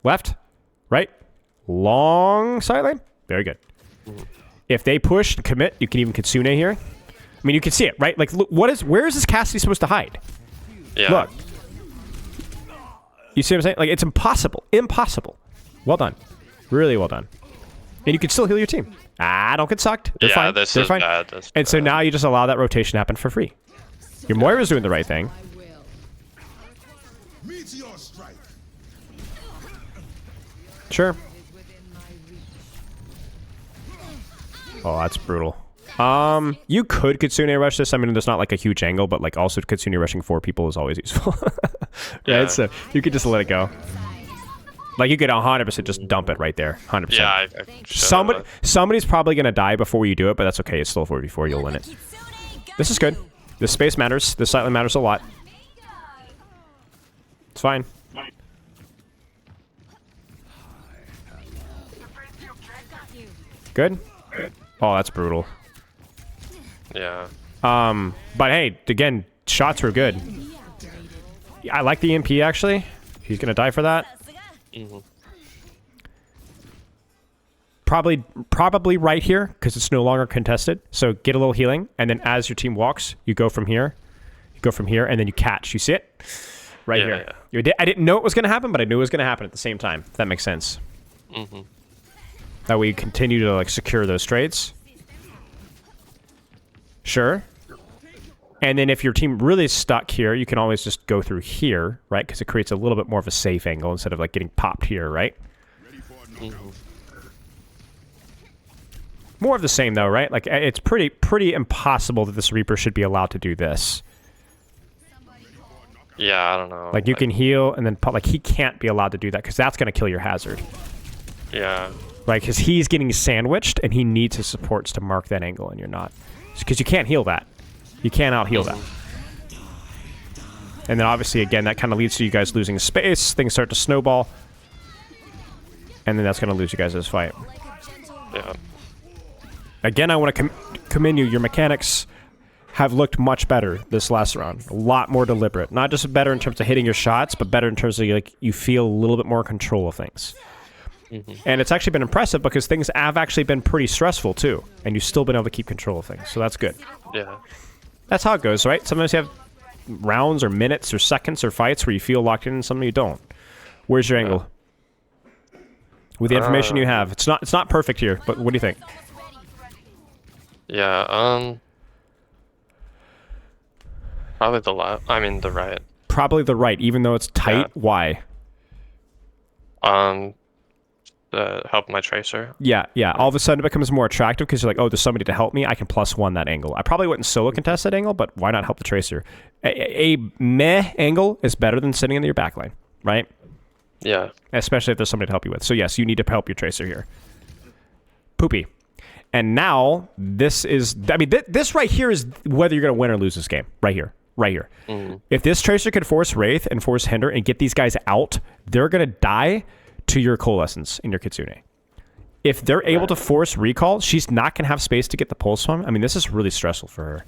Left, right, long side lane. Very good. If they push and commit, you can even Kitsune here. I mean, you can see it, right? Like, look, where is this Cassidy supposed to hide? Yeah. Look. You see what I'm saying? Like, it's impossible. Impossible. Well done. Really well done. And you can still heal your team. Don't get sucked. They're fine. This They're is fine. bad. This is And so bad. now you just allow that rotation to happen for free. Your Moira's doing the right thing. Meteor strike. Sure. Oh, that's brutal. You could Kitsune rush this. I mean, there's not like a huge angle, but like also Kitsune rushing 4 people is always useful. Right? Yeah. So you could just let it go. Like you could 100% just dump it right there. 100%. Yeah, I should've, Somebody's probably gonna die before you do it, but that's okay. It's still 4v4. You'll win it. This is good. This space matters. This slightly matters a lot. It's fine. Good. Oh, that's brutal. Yeah. But hey, again, shots were good. I like the EMP actually. He's gonna die for that. Probably right here because it's no longer contested. So get a little healing, and then as your team walks, you go from here, and then you catch. You see it right here. I didn't know it was gonna happen, but I knew it was gonna happen at the same time. If that makes sense. That way you continue to like secure those trades. Sure. And then if your team really is stuck here, you can always just go through here, right? Because it creates a little bit more of a safe angle instead of like getting popped here, right? More of the same though, right? Like it's pretty impossible that this Reaper should be allowed to do this. Yeah, I don't know. Like you can heal and then pop, like he can't be allowed to do that because that's going to kill your hazard. Yeah. Right? Because he's getting sandwiched and he needs his supports to mark that angle and you're not. Because you can't heal that. You can't out-heal that. And then obviously, again, that kind of leads to you guys losing space. Things start to snowball. And then that's going to lose you guys this fight. Like a gentle Yeah. Again, I want to commend you. Your mechanics have looked much better this last round. A lot more deliberate. Not just better in terms of hitting your shots, but better in terms of like you feel a little bit more control of things. And it's actually been impressive because things have actually been pretty stressful too, and you've still been able to keep control of things. So that's good. Yeah. That's how it goes, right? Sometimes you have rounds or minutes or seconds or fights where you feel locked in and some you don't. Where's your angle? With the information you have. It's not perfect here, but what do you think? Yeah, probably the left. I mean, the right. Probably the right, even though it's tight. Yeah. Why? Help my tracer. Yeah. All of a sudden it becomes more attractive because you're like, oh, there's somebody to help me. I can +1 that angle. I probably wouldn't solo contest that angle, but why not help the tracer? A meh angle is better than sitting in your backline, right? Yeah. Especially if there's somebody to help you with. So yes, you need to help your tracer here. Poopy. And now this is, I mean, this right here is whether you're going to win or lose this game. Right here. If this tracer could force Wraith and force Hinder and get these guys out, they're going to die to your Coalescence in your Kitsune. If they're able to force Recall, she's not going to have space to get the Pulse from. I mean, this is really stressful for her.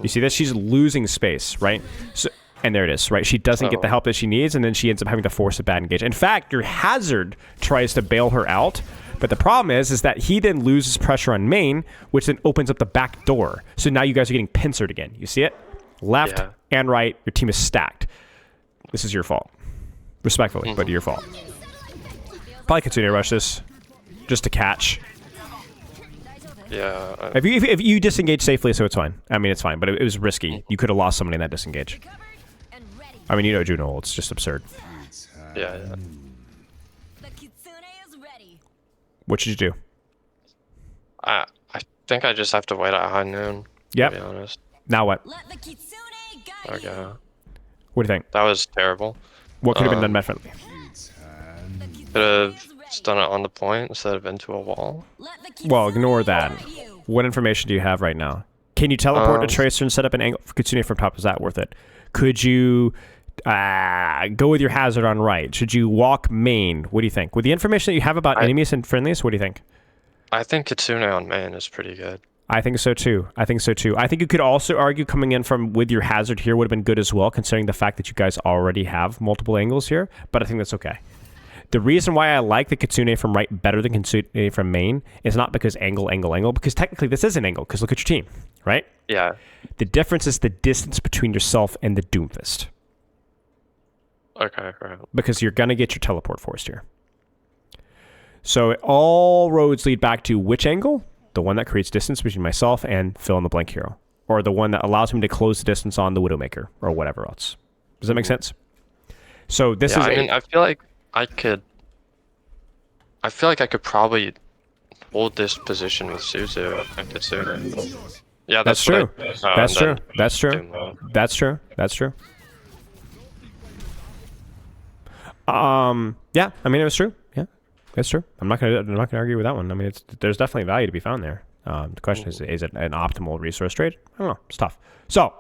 You see this? She's losing space, right? So, and there it is, right? She doesn't get the help that she needs, and then she ends up having to force a bad engage. In fact, your Hazard tries to bail her out, but the problem is that he then loses pressure on main, which then opens up the back door. So now you guys are getting pincered again. You see it? Left and right, your team is stacked. This is your fault. Respectfully, but your fault. Probably continue to rush this, just to catch. Yeah. If you disengage safely, so it's fine. I mean, it's fine, but it was risky. You could have lost somebody in that disengage. I mean, you know Juno, it's just absurd. Yeah. The Kitsune is ready. What should you do? I think I just have to wait at high noon. Yep. To be honest. Now what? Let the Kitsune guide you. Okay. What do you think? That was terrible. What could have been done differently? Could have just done it on the point instead of into a wall. Let the Well, Kitsune ignore that. guide you. What information do you have right now? Can you teleport to Tracer and set up an angle for Kitsune from top? Is that worth it? Could you go with your Hazard on right? Should you walk main? What do you think? With the information that you have about enemies and friendlies, what do you think? I think Kitsune on main is pretty good. I think so too. I think you could also argue coming in from with your Hazard here would have been good as well, considering the fact that you guys already have multiple angles here, but I think that's okay. The reason why I like the Kitsune from right better than Kitsune from main is not because angle, because technically this is an angle, because look at your team, right? Yeah. The difference is the distance between yourself and the Doomfist. Okay, right. Because you're going to get your teleport forced here. So all roads lead back to which angle? The one that creates distance between myself and fill in the blank hero. Or the one that allows me to close the distance on the Widowmaker, or whatever else. Does that make sense? So this is... I mean, I feel like I could probably hold this position with Suzu and Kitsune. Yeah, That's true. That's true. That's true. That's true. That's true. Yeah, I mean, it was true. Yeah, that's true. I'm not gonna argue with that one. I mean, there's definitely value to be found there. The question is it an optimal resource trade? I don't know. It's tough. So,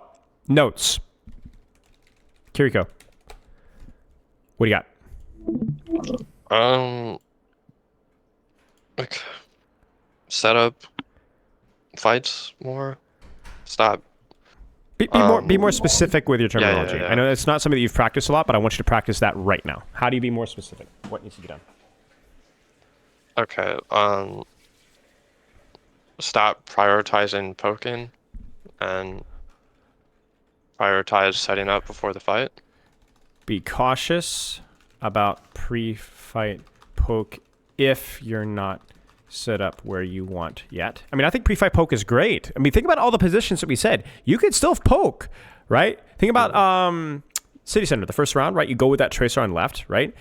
notes. Kiriko, what do you got? Like, set up fights more. Stop. Be more specific with your terminology. Yeah. I know it's not something that you've practiced a lot, but I want you to practice that right now. How do you be more specific? What needs to be done? Okay. Stop prioritizing poking and prioritize setting up before the fight. Be cautious about pre-fight poke if you're not set up where you want yet. I mean, I think pre-fight poke is great. I mean, think about all the positions that we said. You could still poke, right? Think about City Center, the first round, right? You go with that tracer on left, right?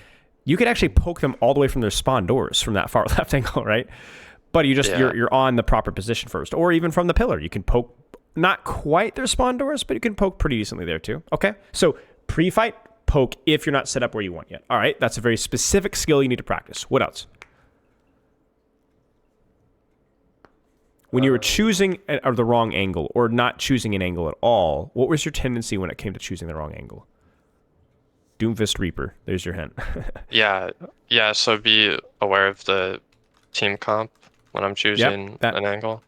You could actually poke them all the way from their spawn doors from that far left angle, right? But you're on the proper position first, or even from the pillar. You can poke not quite their spawn doors, but you can poke pretty decently there too. Okay, so pre-fight poke if you're not set up where you want yet. All right, that's a very specific skill you need to practice. What else? When you were choosing the wrong angle or not choosing an angle at all, what was your tendency when it came to choosing the wrong angle? Doomfist Reaper. There's your hint. Yeah. So be aware of the team comp when I'm choosing that- an angle.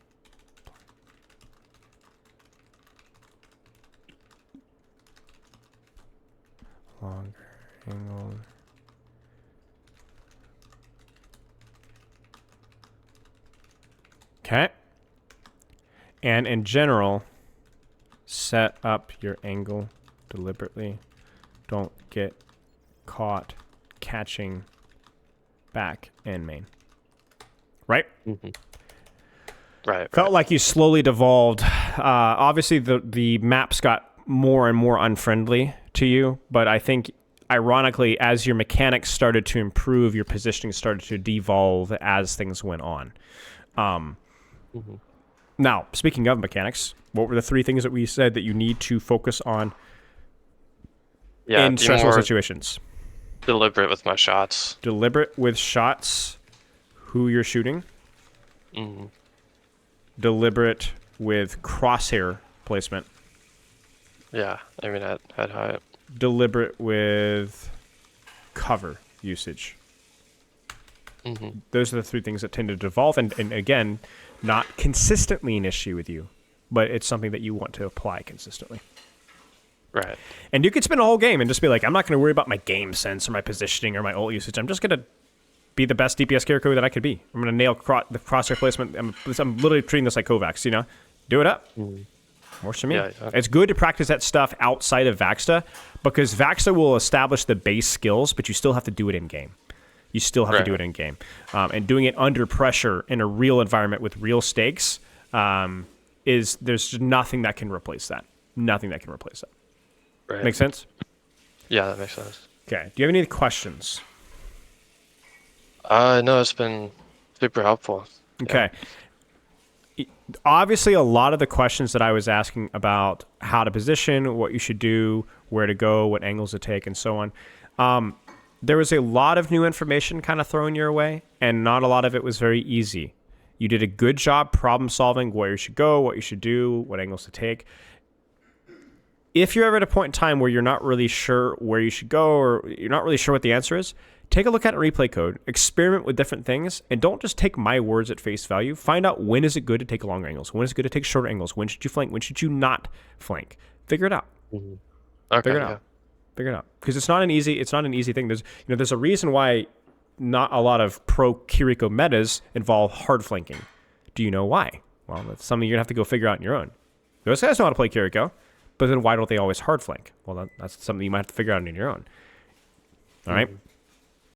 Longer angle. Okay. And in general, set up your angle deliberately. Don't get caught catching back in main. Right? Right. Felt like you slowly devolved. Obviously, the maps got more and more unfriendly to you, but I think, ironically, as your mechanics started to improve, your positioning started to devolve as things went on. Now, speaking of mechanics, what were the 3 things that we said that you need to focus on Yeah, in be stressful more situations? deliberate with my shots. Deliberate with shots, who you're shooting. Deliberate with crosshair placement. Yeah, aiming at head height. Deliberate with cover usage. Those are the 3 things that tend to devolve, and again, not consistently an issue with you, but it's something that you want to apply consistently. Right. And you could spend a whole game and just be like, I'm not going to worry about my game sense or my positioning or my ult usage. I'm just going to be the best DPS Kiriko that I could be. I'm going to nail the crosshair placement. I'm literally treating this like Kovacs, you know? Do it up. Works for me. Yeah. It's good to practice that stuff outside of Vaxta, because Vaxta will establish the base skills, but you still have to do it in game. You still have to do it in game. And doing it under pressure in a real environment with real stakes there's nothing that can replace that. Nothing that can replace that. Right. Make sense? Yeah, that makes sense. Okay. Do you have any questions? No, it's been super helpful. Okay. Obviously, a lot of the questions that I was asking about how to position, what you should do, where to go, what angles to take, and so on, there was a lot of new information kind of thrown your way, and not a lot of it was very easy. You did a good job problem solving where you should go, what you should do, what angles to take. If you're ever at a point in time where you're not really sure where you should go, or you're not really sure what the answer is, take a look at a replay code, experiment with different things, and don't just take my words at face value. Find out, when is it good to take longer angles? When is it good to take shorter angles? When should you flank? When should you not flank? Figure it out. Okay. Figure it out. Figure it out. Because it's not an easy thing. There's a reason why not a lot of pro Kiriko metas involve hard flanking. Do you know why? Well, that's something you're gonna have to go figure out on your own. Those guys know how to play Kiriko, but then why don't they always hard flank? Well, that's something you might have to figure out on your own. All right.